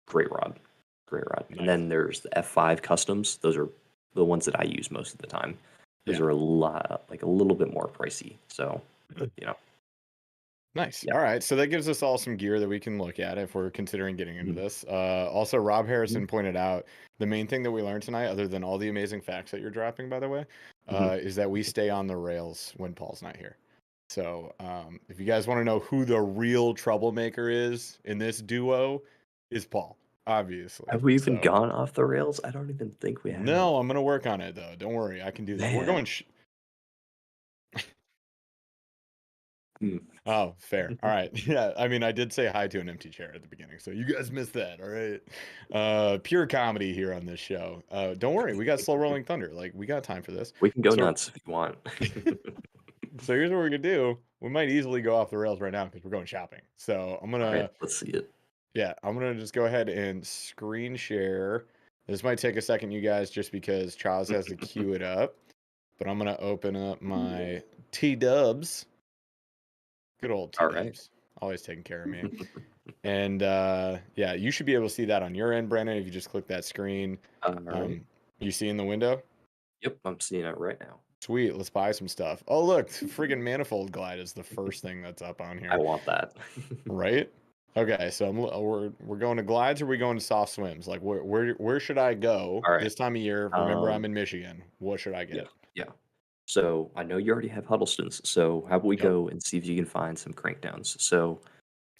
great rod, great rod. And Nice. then there's the F5 customs. Those are the ones that I use most of the time. Those Yeah. are a lot, like a little bit more pricey. So, you know, Nice. yeah. All right. So that gives us all some gear that we can look at if we're considering getting into Mhm, this. Also, Rob mhm, Harrison pointed out the main thing that we learned tonight, other than all the amazing facts that you're dropping, by the way, mhm. is that we stay on the rails when Paul's not here. So if you guys want to know who the real troublemaker is in this duo, is Paul, obviously. Have we even So gone off the rails? I don't even think we have. no, I'm gonna work on it though. Don't worry, I can do that. We're going. Man. Mm. Oh, fair. All right. Yeah, I mean, I did say hi to an empty chair at the beginning, so you guys missed that. All right. Pure comedy here on this show. Don't worry, we got slow rolling thunder. Like we got time for this. We can go So, nuts if you want. so here's what we're gonna do. We might easily go off the rails right now because we're going shopping. So I'm All right, gonna, let's see it. yeah, I'm gonna just go ahead and screen share. This might take a second, you guys, just because Charles has to queue it up. But I'm gonna open up my T Dubs. Good old T All right. Dubs. Always taking care of me. And yeah, you should be able to see that on your end, Brennan, if you just click that screen. All right. You see in the window? Yep, I'm seeing it right now. Sweet, let's buy some stuff. Oh, look, friggin' Manifold Glide is the first thing that's up on I here, want that. right? Okay, so we're going to glides or we going to soft swims? Like where should I go All right. this time of year? Remember, I'm Um, in Michigan. What should I yeah, get? yeah. So I know you already have Huddlestons. So how about we Yep. go and see if you can find some crankdowns? So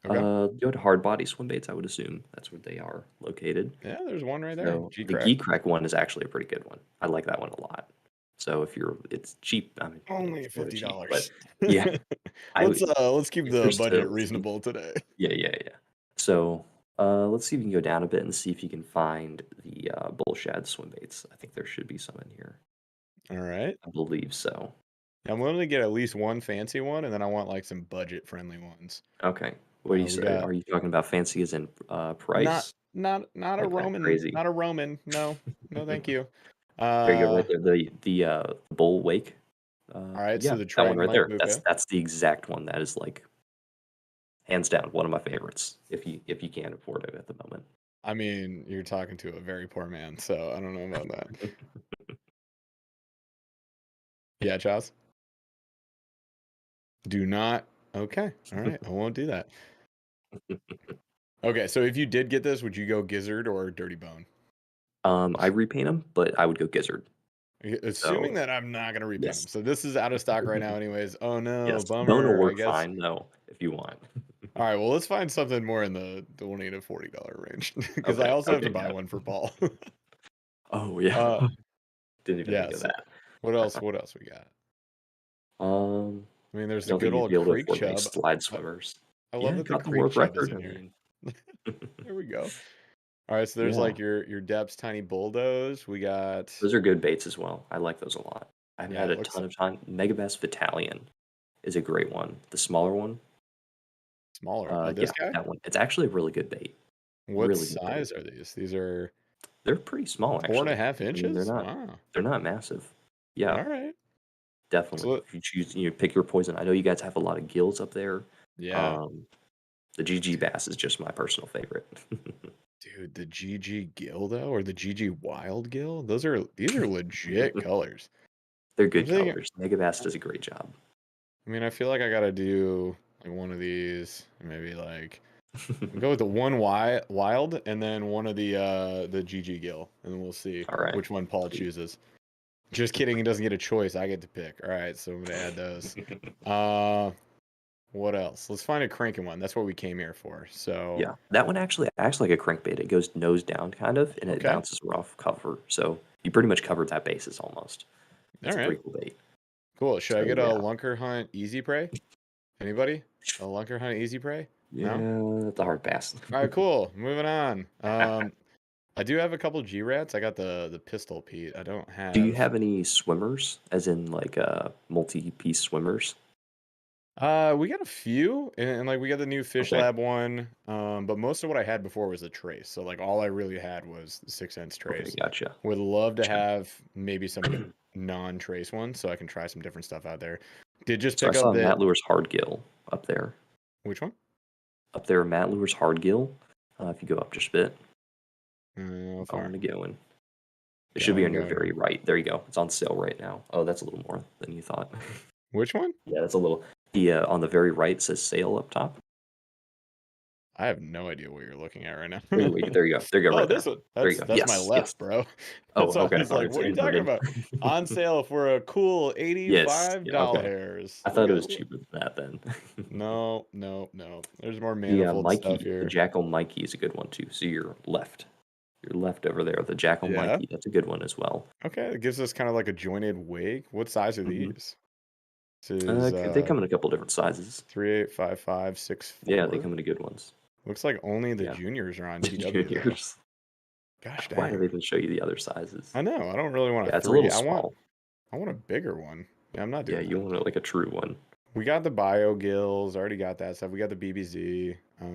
Okay. go to hard body swim baits. I would assume that's where they are located. Yeah, there's one right there. So G the crack. Geek Crack one is actually a pretty good one. I like that one a lot. So if you're, it's cheap. I mean, Only it's really $50. cheap, but yeah, I would. Let's keep If the you're budget still, reasonable today. yeah, yeah, yeah. So let's see if we can go down a bit and see if you can find the bullshad swim baits. I think there should be some in here. All right. I believe so. I'm willing to get at least one fancy one, and then I want like some budget friendly ones. Okay. What do you We say? got Are you talking about fancy as in not price? not a Like that Roman, crazy? not a Roman. No, no, thank you. There you go, right Uh, there. The bull wake. all right. So Yeah, the that one Triton right Light there. That's Buka. that's the exact one. That is like hands down one of my favorites. If you can't afford it at the moment. I mean, you're talking to a very poor man, so I don't know about that. Yeah, Charles. Do not. Okay. All right. I won't do that. Okay. So if you did get this, would you go Gizzard or Dirty Bone? I repaint them, but I would go gizzard. Assuming So that I'm not gonna repaint them. yes, So this is out of stock right now, anyways. Oh no, yes, bone will bummer. I work guess. fine though if you want. All right, well, let's find something more in the $20 to $40 range because I Okay, also have to okay, buy yeah. one for Paul. Oh yeah, uh, didn't even yeah. think of So that. what else? What else we got? I mean, I there's the don't think good you'd be old able to creek afford to make chub. slide I, swimmers. I love Yeah, that the got the creek world chub is record. in I here. mean, There we go. All right, so there's yeah, like your depths tiny bulldoze. We got those are good baits as well. I like those a lot. I've yeah, had it a looks ton of time. Megabass Battalion is a great one. The smaller one, smaller. Oh, this yeah, guy. that one. It's actually a really good bait. What Really good bait. size are these? These are They're pretty small four and a actually. half I mean, they're inches. not Wow. they're not massive. Yeah, All right. definitely. So If you choose, pick your poison. I know you guys have a lot of gills up there. yeah. Um, the GG bass is just my personal favorite. Dude, the GG Gill though, or the GG Wild Gill, these are legit colors. They're I'm good thinking, colors. Megabass does a great job. I mean, I feel like I gotta do like one of these, maybe like go with the one wild and then one of the GG Gill, and then we'll see All right. which one Paul chooses. Just kidding, he doesn't get a choice. I get to pick. All right, so I'm gonna add those. What else? Let's find a cranking one. That's what we came here for. So Yeah, that one actually acts like a crankbait. It goes nose down kind of, and it okay, bounces off cover. So you pretty much covered that basis almost. all It's a right, pretty cool bait. cool. Should I So get a yeah, lunker hunt easy prey? Anybody? A lunker hunt easy prey? No. yeah, that's a hard pass. All right, cool. Moving on. I do have a couple G rats. I got the pistol Pete. I don't Do you have. have any swimmers, as in like multi-piece swimmers? We got a few, and like we got the new Fish Okay, Lab one. But most of what I had before was a trace. So like all I really had was the 6 cents okay, trace. gotcha. Would love to Gotcha. have maybe some non-trace ones so I can try some different stuff out there. Did just So I pick up saw that. Matt Lure's hard gill up there. Which one? Up there, Matt Lure's hard gill. If you go up just a bit, How following far? the going. It should be on your Going. very right. There you go. It's on sale right now. Oh, that's a little more than you thought. Which one? Yeah, that's a little. The on the very right says sale up top. I have no idea what you're looking at right now. There you go. There you go. Oh, Right this there. one. There you That's go. that's my Yes. Yes. left, bro. Oh, That's why I okay. was All like, right. what So are you talking inverted. about? On sale for a cool Yes. $85. Yeah. Okay. I thought Look it at was cheaper than that then. no, no, no. There's more The manifold stuff Mikey, the here. Jackal Mikey is a good one too. So you're left. You're left over there. The Jackal Yeah. Mikey, that's a good one as well. Okay, it gives us kind of like a jointed wig. What size are hmm these? This is They come in a couple different sizes. 38, 55, 6, Yeah, they 4. come in good ones. Looks like only the Yeah. juniors are on The TW though. juniors. Gosh Why do dang. they even show you the other sizes? I know. I don't really want Yeah, a it's a 3. little small. I want a bigger one. Yeah, I'm not Yeah, doing you that. want like a true one. We got the bio gills, already got that stuff. We got the BBZ. Yeah.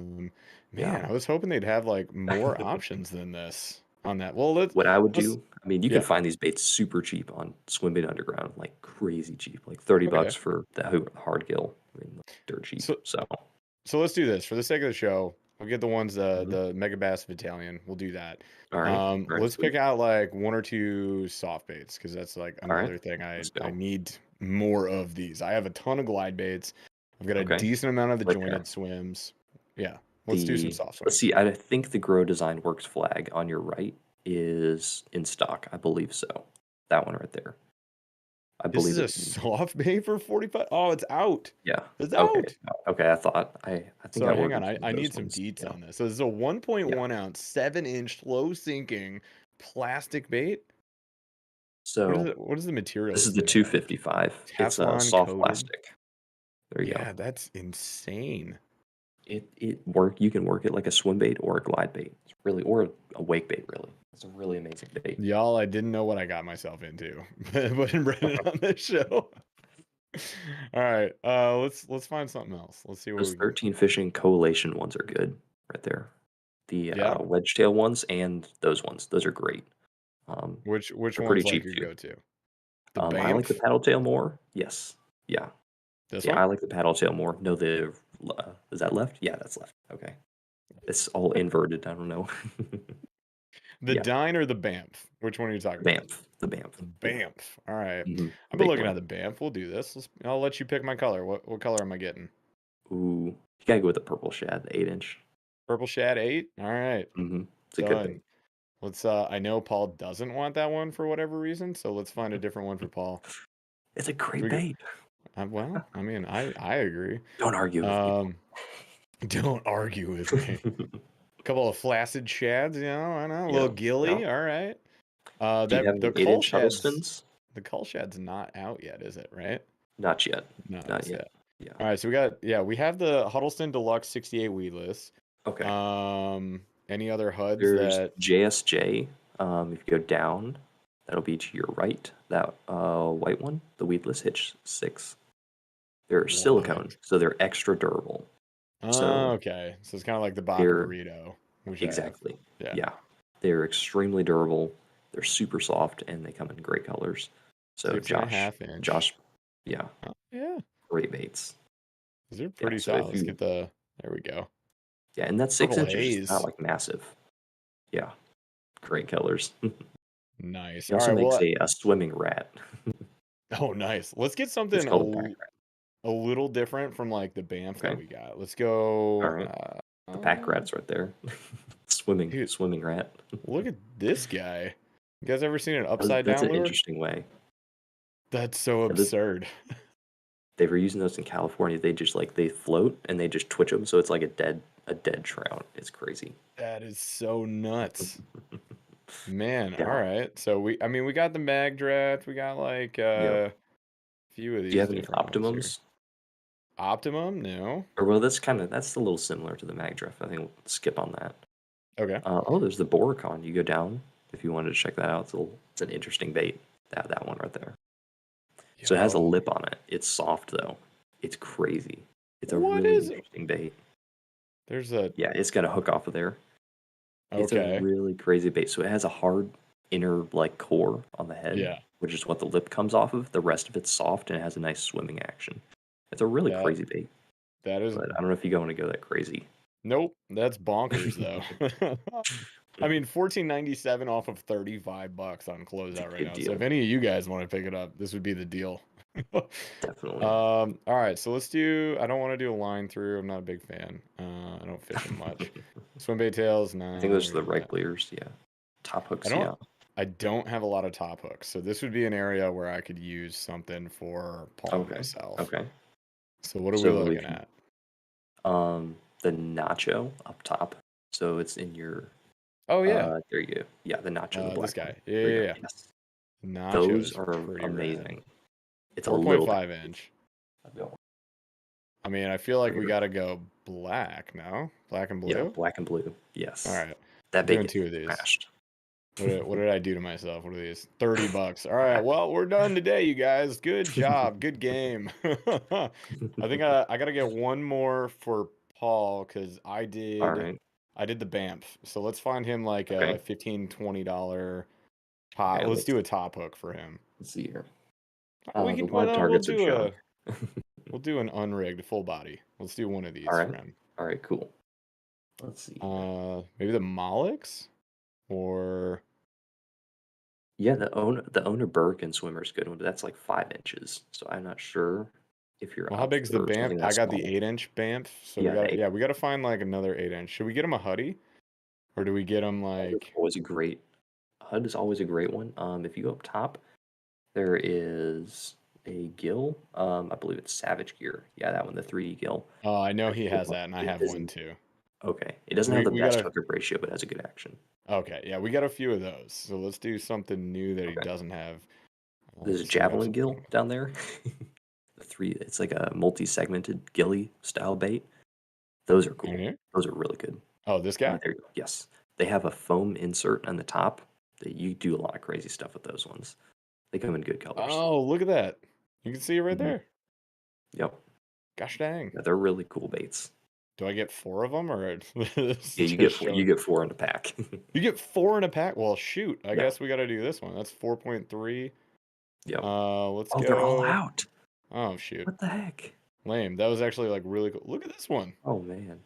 Man, I was hoping they'd have like more options than this on that. Well, let's What I would let's do, I mean, you can yeah. find these baits super cheap on Swimbait Underground, like crazy cheap, like 30 Okay. bucks for the hard gill. I mean, dirt cheap. So So, so let's do this for the sake of the show. We'll get the ones mhm. the Mega Bass Battalion. We'll do that. All right. All right, Let's pick sweet. out like one or two soft baits because that's like All right. another thing I Let's go. need more of these. I have a ton of glide baits. I've got a Okay. decent amount of the Right jointed there. swims. Yeah, let's do some soft Let's swims. see. I think the Grow Design Works flag on your right is in stock. I believe so. That one right there. I This believe is a it's soft bait for 45. Oh, it's out. yeah. It's Okay. out. Okay. I think So I hang on, ordered some of I those need some ones. deets Yeah. on this. So this is a Yeah. 1.1 ounce, 7-inch, low sinking plastic bait. So What is the material this is it's the made out of? 255. It's a Teflon soft coated. plastic. There you go. Yeah, that's insane. You can work it like a swim bait or a glide bait. It's really or a wake bait really. It's a really amazing bait. Y'all, I didn't know what I got myself into, putting Brennan on this show. All right, let's find something else. Let's see what Those we can. 13 fishing coalition ones are good right there. The Yeah, wedge tail ones and those ones. Those are great. which They're pretty one's like cheap your too. go-to? The I like the Banff. paddle tail more. Yes. Yeah. This Yeah, one? I like the paddle tail more. No, is that left? Yeah, that's left. Okay. It's all inverted. I don't know. The Yeah. Dine or the Banff? Which one are you talking about? Banff. The Banff. The Banff. All right. Mhm. I've been Big looking one. at the Banff. We'll do this. I'll let you pick my color. What color am I getting? Ooh, you gotta go with the purple shad, the 8-inch. Purple Shad 8. All right. It's a good Done. bait. Let's I know Paul doesn't want that one for whatever reason, so let's find a different one for Paul. It's a great We get, bait. well, I mean, I agree. Don't argue with me. Don't argue with me. A couple of flaccid shads, you know, I know, a little Yeah. gilly, Yeah. all right. Do you have The any cull 8-inch shad's Huddlestons? not out yet, is it, right? Not yet. No, Not not yet. yet. Yeah. All right, so we have the Huddleston Deluxe 68 weedless. Okay. Any other HUDs There's that JSJ. If you go down, that'll be to your right. That white one, the weedless hitch 6. They're silicone, What? so they're extra durable. So okay. So it's kind of like the Baca they're burrito, which I have. exactly. Yeah. Yeah. They're extremely durable. They're super soft and they come in great colors. So 6.5 inch. Josh, yeah, Yeah. great baits. These are pretty so solid. if Let's you get there we go. yeah, and that Purple 6 inches is haze. not like massive. Yeah, great colors. Nice. He All also right. makes Well, a swimming rat. oh, nice. Let's get It's something called a pack rat. a little different from like the Banff that Okay. we got. Let's go. All right. The pack rat's right there. Dude, Swimming rat. look at this guy. You guys ever seen an upside That's down an lure? interesting way. That's so Yeah, absurd. they were using those in California. They just they float and they just twitch them, so it's like a dead trout. It's crazy. That is so nuts. Man, all Yeah. right. So we we got the mag draft. We got like Yep. a few of Do you these have any different ones here. optimums? Optimum? No. Or well, that's a little similar to the mag draft. I think we'll skip on that. Okay. Oh, there's the Boricon. You go down if you wanted to check that out. It's an interesting bait. That one right there. So it has a Yo. lip on it. It's soft though. It's crazy. It's a What really is it? interesting bait. There's a Yeah, it's got a hook off of there. It's a okay. really crazy bait. So it has a hard inner core on the head, Yeah. which is what the lip comes off of. The rest of it's soft and it has a nice swimming action. It's a really That crazy bait. that is But I don't know if you want to go that crazy. nope. That's bonkers though. I mean, $14.97 off of $35 on It's a closeout right good now. So deal. if any of you guys want to pick it up, this would be the deal. Definitely. All right, so let's do. I don't want to do a line through. I'm not a big fan. I don't fish them much. Swimbait tails, no. I think those are the we right got- bleers. Yeah. Top hooks, I don't. yeah. I don't have a lot of top hooks, so this would be an area where I could use something for Paul and Okay. myself. Okay. So what are we So we looking can at? the nacho up top. So it's in your Oh yeah, there you go. Yeah, the nacho, the black this guy. one. Yeah, There you yeah, go. yeah. Yes. Nacho Those is are pretty amazing. rad. It's a little 4.5 bit. inch. I mean, I feel like we gotta go black. No, black and blue. Yeah, black and blue. Yes. All right, That doing bait two of gets these. smashed. What did I do to myself? What are these? $30. All right. Well, we're done today, you guys. Good job. Good game. I think I gotta get one more for Paul because All right. I did the Banff. So let's find him like Okay. a $15-$20 top. Okay, Let's do a top hook for him. Let's see here. We The can live targets are do junk. we'll do an unrigged full body. Let's do one of these All right. for him. All right, cool. Let's see. Maybe the Molix or Yeah, the owner Birkin swimmer is good one, but that's like 5 inches. So I'm not sure if you're well, how big's the for Banff? something I that's got the small. 8-inch Banff, so Yeah, we gotta find like another 8-inch. Should we get him a Huddy, or do we get him like? Always a great HUD is always a great one. If you go up top, there is a gill. I believe it's Savage Gear. Yeah, that one, the 3D gill. Oh, I know he It has that, and I have one isn't too. okay. It doesn't have the We best gotta. hookup ratio, but it has a good action. Okay, yeah, we got a few of those. So let's do something new that he Okay. doesn't have. There's a Let's see, we have javelin gill something- down there. It's like a multi-segmented gilly style bait. Those are cool. Right here? Those are really good. Oh, this guy. There you go. Yes, they have a foam insert on the top. That you do a lot of crazy stuff with those ones. They come in good colors. Oh, look at that! You can see it right Mhm. there. Yep. Gosh dang! Yeah, they're really cool baits. Do I get 4 of them, or Yeah, you get 4 in a pack. You get 4 in a pack. Well, shoot. I Yeah. guess we got to do this one. That's 4.3. Yep. Let's go. They're all out. Oh shoot. What the heck? Lame. That was actually like really cool. Look at this one. Oh man.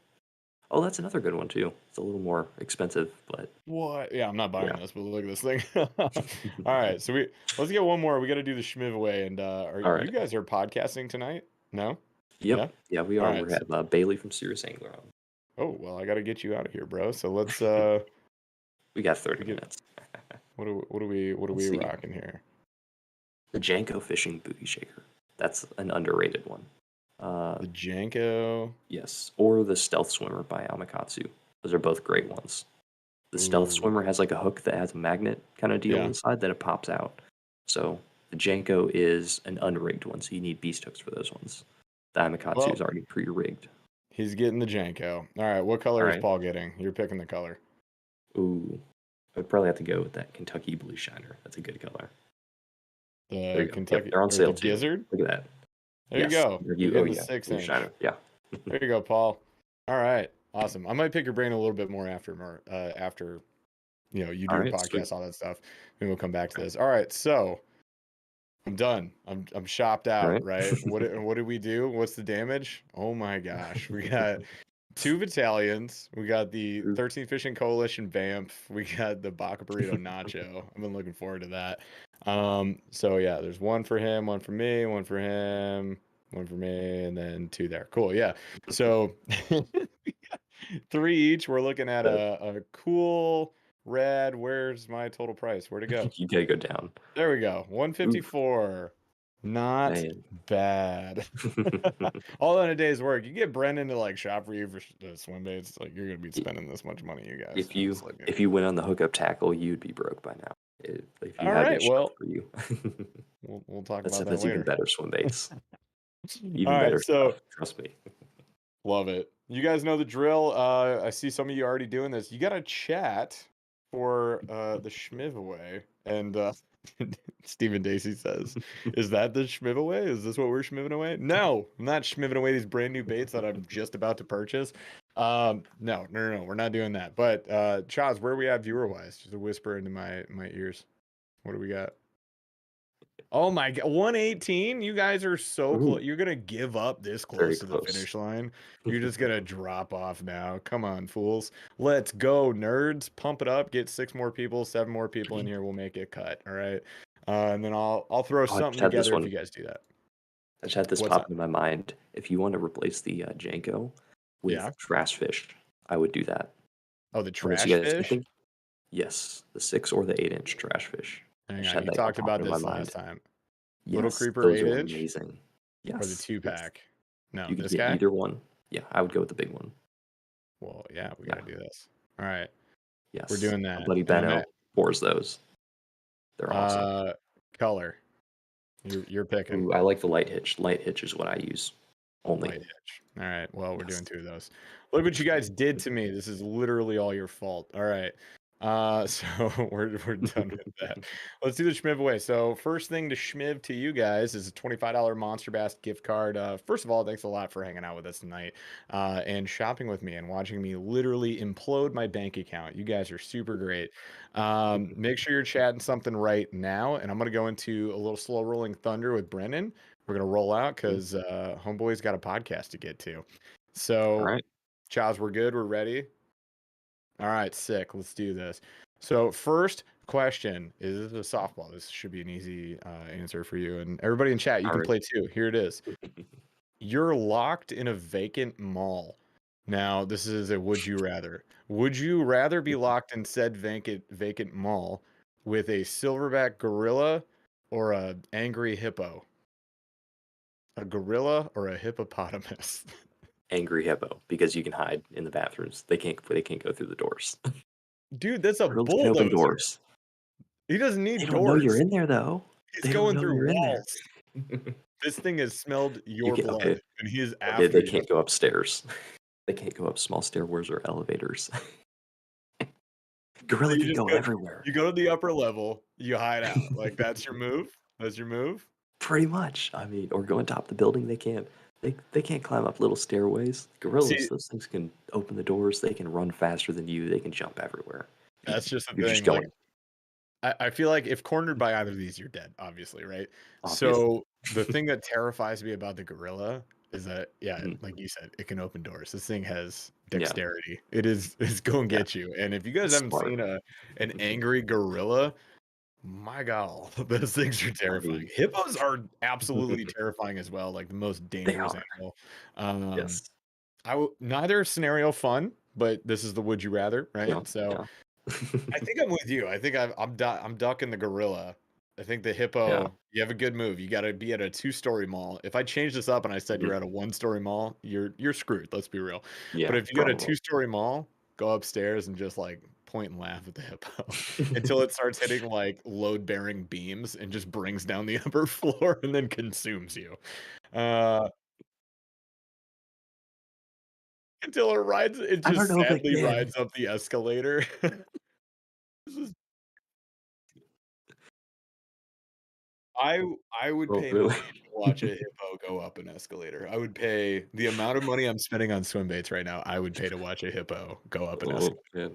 Oh, that's another good one too. It's a little more expensive, but What? Yeah, I'm not buying Yeah. this, but look at this thing. All right, so let's get one more. We got to do the schmiv away, and All you right. guys are podcasting tonight? No? Yep. Yeah, we are. Alright, We have Bailey from Serious Angler on. Oh well, I got to get you out of here, bro. So let's We got 30 We get- minutes. what are we Let's see. rocking here? The Janko Fishing Booty Shaker. That's an underrated one. The Janko. Yes, or the Stealth Swimmer by Amakatsu. Those are both great ones. The Stealth Ooh. Swimmer has like a hook that has a magnet kind of deal Yeah. inside that it pops out. So the Janko is an unrigged one, so you need beast hooks for those ones. The Amakatsu Well- is already pre-rigged. He's getting the Janko. All right, what color is Alright. Paul getting? You're picking the color. Ooh, I'd probably have to go with that Kentucky Blue Shiner. That's a good color. There The you go. Kentucky. Yep, they're on or sale the too. Gizzard. Look at that. There you Yes, go. there You're oh getting the yeah, 6 Blue inch. Shiner. Yeah. There you go, Paul. All right, awesome. I might pick your brain a little bit more after you do your Alright, podcast, sweet. all that stuff. Maybe we'll come back to this. All right, so I'm done. I'm shopped out. Alright. Right? What did we do? What's the damage? Oh my gosh, we got 2 battalions. We got the 13th Fishing Coalition Vamp. We got the Baca Burrito Nacho. I've been looking forward to that. So yeah, there's one for him, one for me, one for him, one for me, and then 2 there. Cool. Yeah. So 3 each. We're looking at a cool red. Where's my total price? Where'd it go? You gotta go down. There we go. 154. Not Man. bad. All in a day's work. You get Brendan to like shop for you for swim baits. Like you're gonna be spending this much money, you guys. If you went on the hookup tackle, you'd be broke by now. If you All had right, me shop well, for you. we'll talk about that That's later. even better swim baits. Even All right, better so stuff. Trust me. love it. You guys know the drill. I see some of you already doing this. You gotta chat for the Schmiv away. And Stephen Dacey says, is that the Schmiv away? Is this what we're schmiving away? No, I'm not schmiving away these brand new baits that I'm just about to purchase. No, we're not doing that. But Chaz, where are we at viewer wise? Just a whisper into my ears. What do we got? Oh my god, 118. You guys are so close. You're gonna give up this close to the finish line. You're just gonna drop off now. Come on, fools. Let's go, nerds. Pump it up. Get 6 more people, 7 more people in here. We'll make it cut. All right. And then I'll throw something together if you guys do that. I just had this pop in my mind. If you want to replace the Janko with trash fish, I would do that. Oh, the trash fish? Yes, the 6 or the 8-inch trash fish. Hang on, you talked about this last time. Yes, Little creeper those 8-inch? Amazing. Yes. Or the 2-pack? No, you could this get guy? either one. Yeah, I would go with the big one. Well, yeah, we gotta do this. All right. Yes. We're doing that. My buddy Benno pours those. They're awesome. Color. You're picking. Ooh, I like the light hitch. Light hitch is what I use. Only. Light hitch. All right. Well, we're doing 2 of those. Look what you guys did to me. This is literally all your fault. All right. So we're done with that. Let's do the Schmiv away. So first thing to Schmiv to you guys is a $25 Monster Bass gift card. First of all, thanks a lot for hanging out with us tonight and shopping with me and watching me literally implode my bank account. You guys are super great. Make sure you're chatting something right now, and I'm gonna go into a little slow rolling thunder with Brennan. We're gonna roll out because Homeboy's got a podcast to get to. So, all right, Chaz, we're good. We're ready. All right, sick. Let's do this. So first question is this a softball? This should be an easy answer for you. And everybody in chat, you can play too. Here it is. You're locked in a vacant mall. Now, this is a would you rather. Would you rather be locked in said vacant mall with a silverback gorilla or a angry hippo? A gorilla or a hippopotamus? Angry hippo, because you can hide in the bathrooms. They can't go through the doors. Dude, that's a bulldozer. Open doors. He doesn't need they doors. Don't know you're in there though. He's going through walls. This thing has smelled your blood, and he is after They can't go upstairs. They can't go up small stairways or elevators. Gorilla can go everywhere. You go to the upper level, you hide out. Like that's your move. That's your move. Pretty much. I mean, or go on top of the building. They can't. They can't climb up little stairways. Gorillas, those things can open the doors. They can run faster than you. They can jump everywhere. That's just the thing. Like, I feel like if cornered by either of these, you're dead, obviously, right? So the thing that terrifies me about the gorilla is that, like you said, it can open doors. This thing has dexterity. It's going to get you. And if you guys haven't seen an angry gorilla, my God, those things are terrifying. Hippos are absolutely terrifying as well, like the most dangerous animal. Yes. Neither scenario fun, but this is the would you rather, right? I think I'm with you. I think I'm ducking the gorilla. I think the hippo, you have a good move. You got to be at a 2-story mall. If I change this up and I said you're at a 1-story mall, you're screwed. Let's be real. Yeah, but if you got a 2-story mall, go upstairs and just like point and laugh at the hippo until it starts hitting like load-bearing beams and just brings down the upper floor and then consumes you. Until it just sadly rides up the escalator. I would pay money to watch a hippo go up an escalator. I would pay the amount of money I'm spending on swim baits right now. I would pay to watch a hippo go up an escalator.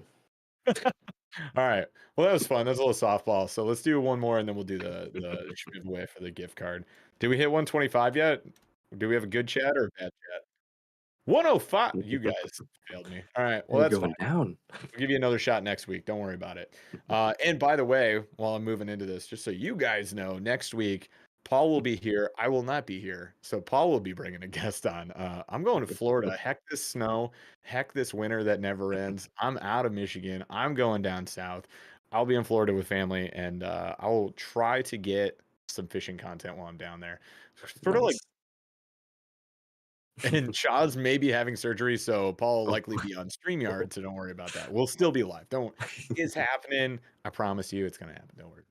All right. Well, that was fun. That's a little softball. So let's do one more, and then we'll do the giveaway for the gift card. Did we hit 125 yet? Do we have a good chat or a bad chat? 105. You guys failed me. All right. Well, You're that's fine. going down. We'll give you another shot next week. Don't worry about it. And by the way, while I'm moving into this, just so you guys know, next week, Paul will be here. I will not be here. So Paul will be bringing a guest on. I'm going to Florida. Heck this snow. Heck this winter that never ends. I'm out of Michigan. I'm going down south. I'll be in Florida with family, and I will try to get some fishing content while I'm down there. Sort of like, and Shaw's maybe having surgery, so Paul will likely be on StreamYard, so don't worry about that. We'll still be live. It's happening. I promise you it's going to happen. Don't worry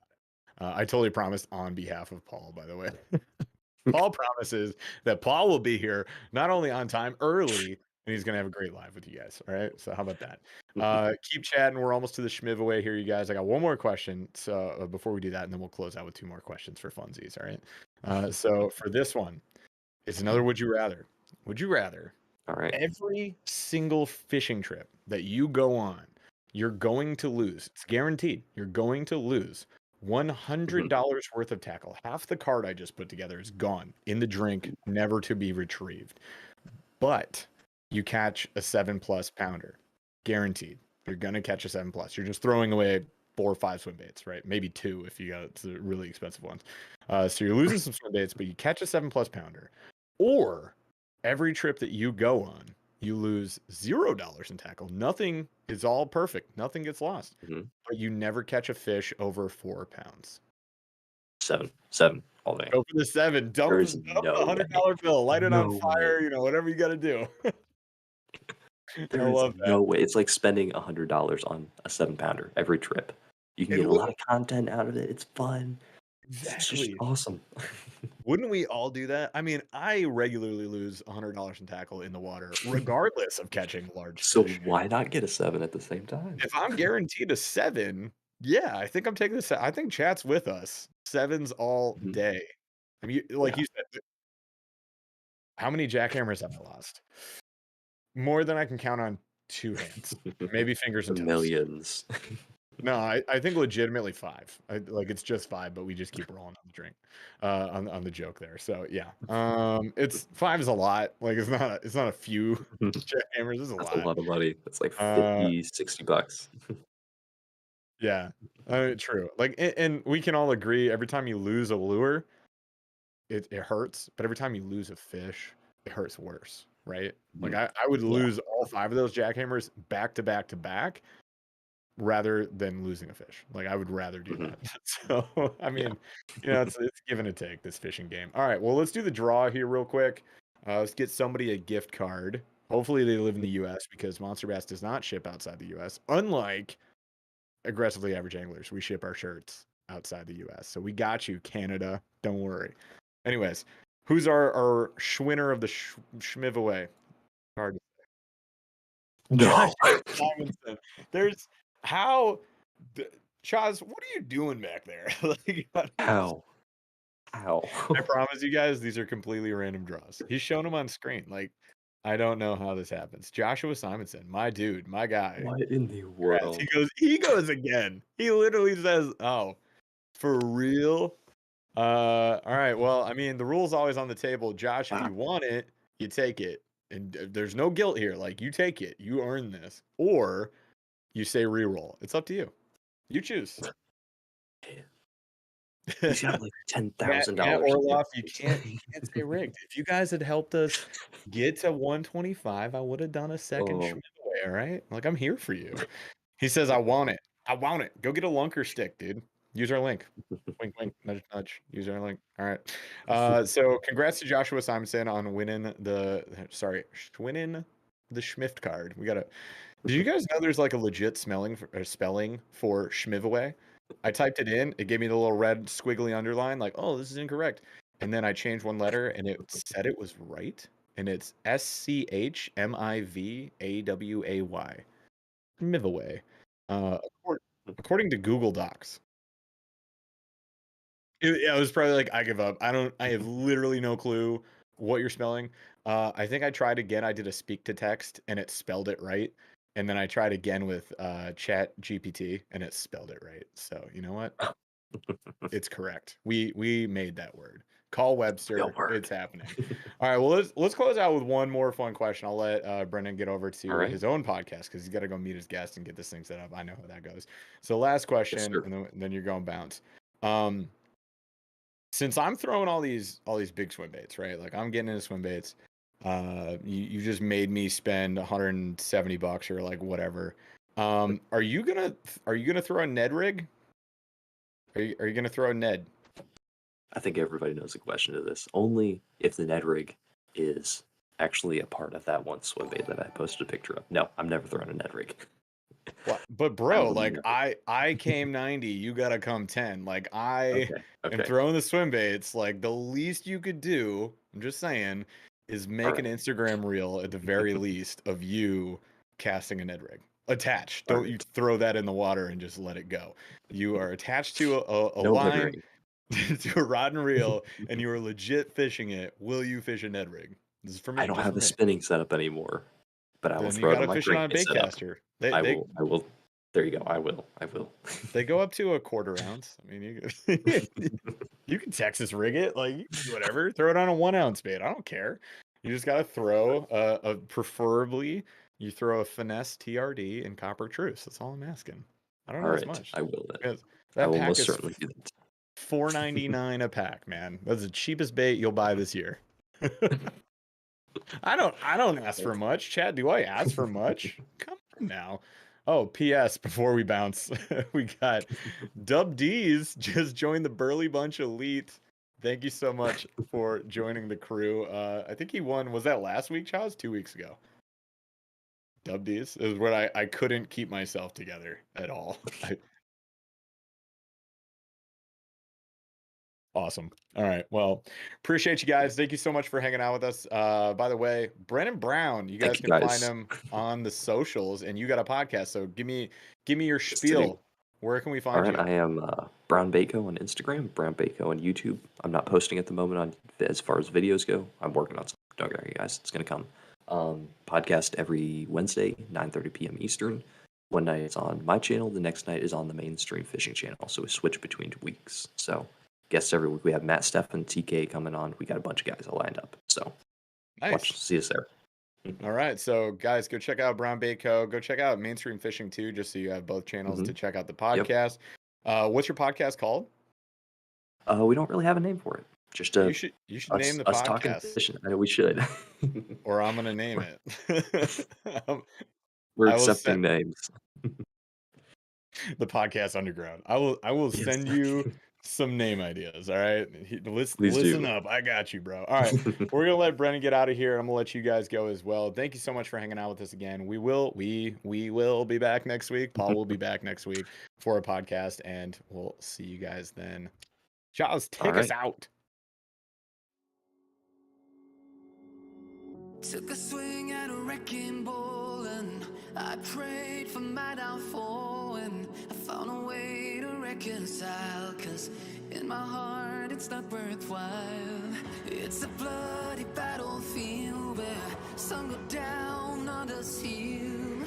about it. I totally promised on behalf of Paul, by the way. Paul promises that Paul will be here not only on time, early, and he's going to have a great live with you guys. All right. So how about that? Keep chatting. We're almost to the schmiv away here, you guys. I got one more question. So before we do that, and then we'll close out with 2 more questions for funsies. All right. So for this one, it's another would you rather. Would you rather All right. every single fishing trip that you go on, you're going to lose? It's guaranteed. You're going to lose $100 worth of tackle. Half the card I just put together is gone in the drink, never to be retrieved. But you catch a 7+ pounder, guaranteed. You're gonna catch a 7+. You're just throwing away 4 or 5 swim baits, right? Maybe 2 if you got the really expensive ones. So you're losing some swim baits, but you catch a 7+ pounder. Or every trip that you go on, you lose $0 in tackle. Nothing is all perfect. Nothing gets lost. But you never catch a fish over 4 pounds. 7 all day. Go for the 7. Dump There's the no $100 bill. Light it on No fire. way. You know, whatever you got to do. There I is love that. no way. It's like spending $100 on a 7-pounder every trip. You can And get a lot of content out of it. It's fun. It's just Exactly. awesome. Wouldn't we all do that? I mean, I regularly lose $100 in tackle in the water, regardless of catching large So fish. why not get a 7 at the same time? If I'm guaranteed a 7, yeah, I think I'm taking this. I think chat's with us. 7s all Mhm. day. I mean, like Yeah. you said, how many jackhammers have I lost? More than I can count on 2 hands, maybe fingers and toes. Millions. No, I think legitimately 5. Like it's just 5, but we just keep rolling on the drink, on the joke there. So yeah, it's 5 is a lot. Like it's not a few jackhammers. It's a That's lot. a lot of money. That's like Uh, 50, $60. yeah, true. Like, and we can all agree, every time you lose a lure, it hurts. But every time you lose a fish, it hurts worse, right? Like I would Yeah. lose all 5 of those jackhammers back to back to back, rather than losing a fish. Like I would rather do that. So I mean, you know, it's give and a take, this fishing game. All right, well, let's do the draw here real quick. Let's get somebody a gift card. Hopefully they live in the US, because Monster Bass does not ship outside the US. Unlike Aggressively Average Anglers, we ship our shirts outside the US. So we got you, Canada. Don't worry. Anyways, who's our Schwinner of the Schmiv away? Hard to No. Simonson. There's how, Chaz, what are you doing back there? Like, How? I promise you guys, these are completely random draws. He's shown them on screen. Like, I don't know how this happens. Joshua Simonson, my dude, my guy. What in the Congrats. world? He goes again. He literally says, "Oh, for real?" All right. Well, I mean, the rule's always on the table. Josh, if you want it, you take it. And there's no guilt here. Like, you take it. You earn this. Or you say reroll. It's up to you. You choose. He's got like Matt $10,000. Orloff, you can't say rigged. If you guys had helped us get to 125, I would have done a second Schmidt away, all right? Like, I'm here for you. He says, I want it. I want it. Go get a lunker stick, dude. Use our link. Wink, wink, nudge, nudge. Use our link. All right. So congrats to Joshua Simonson on winning the Schmift card. Did you guys know there's like a legit spelling for Schmivaway? I typed it in. It gave me the little red squiggly underline, like, oh, this is incorrect. And then I changed one letter, and it said it was right. And it's SCHMIVAWAY. Schmivaway. According to Google Docs. It was probably like, I give up. I have literally no clue what you're spelling. I think I tried again. I did a speak to text, and it spelled it right. And then I tried again with Chat GPT, and it spelled it right. So you know what? It's correct. We made that word. Call Webster. It's happening. All right, well let's close out with one more fun question. I'll let Brendan get over to All right. his own podcast because he's got to go meet his guest and get this thing set up. I know how that goes. So last question, sir. and then you're going bounce. Since I'm throwing all these big swim baits, right? Like I'm getting into swim baits. You just made me spend $170 or like whatever. Are you gonna throw a Ned rig? Are you gonna throw a Ned? I think everybody knows the question to this. Only if the Ned rig is actually a part of that one swim bait that I posted a picture of. No, I'm never throwing a Ned rig. What? But bro, like I came 90, you gotta come 10. Like I am throwing the swim baits. Like the least you could do, I'm just saying, is make an Instagram reel at the very least of you casting a Ned rig. Attached. Don't you throw that in the water and just let it go. You are attached to a line to a rod and reel, and you are legit fishing it. Will you fish a Ned rig? This is for me. I don't have a spinning setup anymore, but I will Then throw you it on gotta my fish it on a bait setup. caster. I will. There you go. I will. They go up to a quarter ounce. I mean, you can Texas rig it, like you can do whatever. Throw it on a 1 ounce bait. I don't care. You just gotta throw preferably you throw a finesse TRD and copper truce. That's all I'm asking. I don't know as much. I will then. That I will pack most is certainly do that. $4.99 a pack, man. That's the cheapest bait you'll buy this year. I don't ask for much. Chad, do I ask for much? Come on now. Oh, P.S. Before we bounce, we got Dub D's just joined the Burly Bunch Elite. Thank you so much for joining the crew. I think he won. Was that last week, Charles? 2 weeks ago. Dub D's is what I couldn't keep myself together at all. Awesome. All right. Well, appreciate you guys. Thank you so much for hanging out with us. By the way, Brennan Brown, you guys can find him on the socials, and you got a podcast. So give me your spiel. Where can we find you? I am Brown Baitco on Instagram, Brown Baitco on YouTube. I'm not posting at the moment on as far as videos go. I'm working on something. Don't worry, guys. It's gonna come. Podcast every Wednesday, 9:30 p.m. Eastern. One night it's on my channel. The next night is on the mainstream fishing channel. So we switch between weeks. So guests every week. We have Matt, Steph, TK coming on. We got a bunch of guys all lined up. So nice. See us there. All right. So guys, go check out Brown Baitco. Go check out Mainstream Fishing too, just so you have both channels to check out the podcast. Yep. What's your podcast called? We don't really have a name for it. Just you should name the podcast. Talking fishing. I know we should. Or I'm gonna name it. We're accepting names. The podcast underground. I will send you some name ideas. All right, listen up. I got you, bro. All right, we're gonna let Brennan get out of here. I'm gonna let you guys go as well. Thank you so much for hanging out with us again. We will be back next week. Paul will be back next week for a podcast, and we'll see you guys then. Jaws, take us out. Took a swing at a wrecking ball and I prayed for my downfall, and I found a way to reconcile, 'cause in my heart it's not worthwhile. It's a bloody battlefield where some go down, others heal.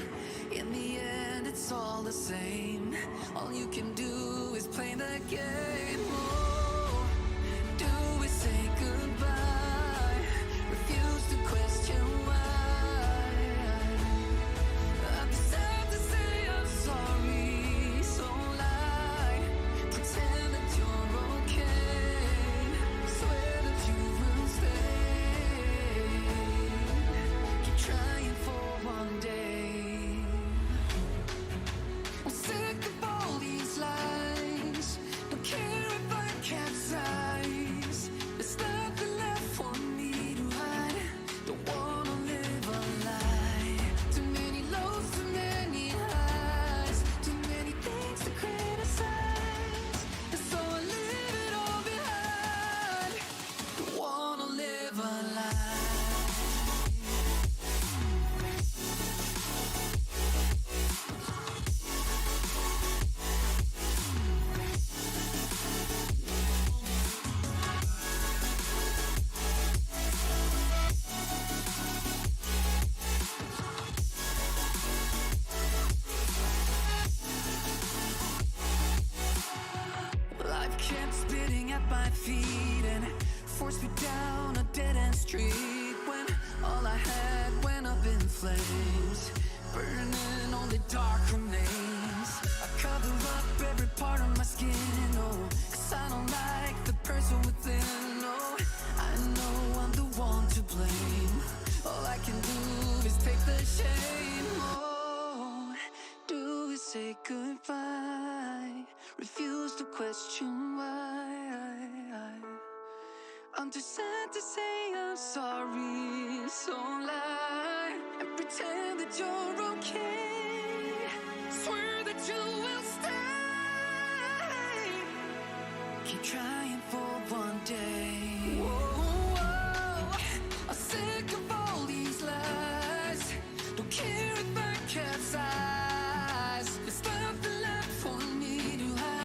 In the end it's all the same. All you can do is play the game. Oh, do we say goodbye? Refuse to question why. I deserve to say I'm sorry, so lie. Pretend that you're okay. Swear that you will stay. Keep trying for one day. I'm sick of all these lies. Don't care if I capsize. There's nothing left for me to hide. Don't wanna live a lie. Too many lows, too many highs. Too many things to criticize. And so I leave it all behind. Don't wanna live a lie. Life kept spitting at my feet and forced me down a dead-end street when all I had went up in flames, burning only dark remains. I cover up every part of my skin, oh, 'cause I don't like the person within, oh. I know I'm the one to blame. All I can do is take the shame, oh. Do we say goodbye? Refuse to question why. I'm too sad to say I'm sorry, so lie and pretend that you're okay. Swear that you will stay. Keep trying for one day. Whoa, I'm sick of all these lies. Don't care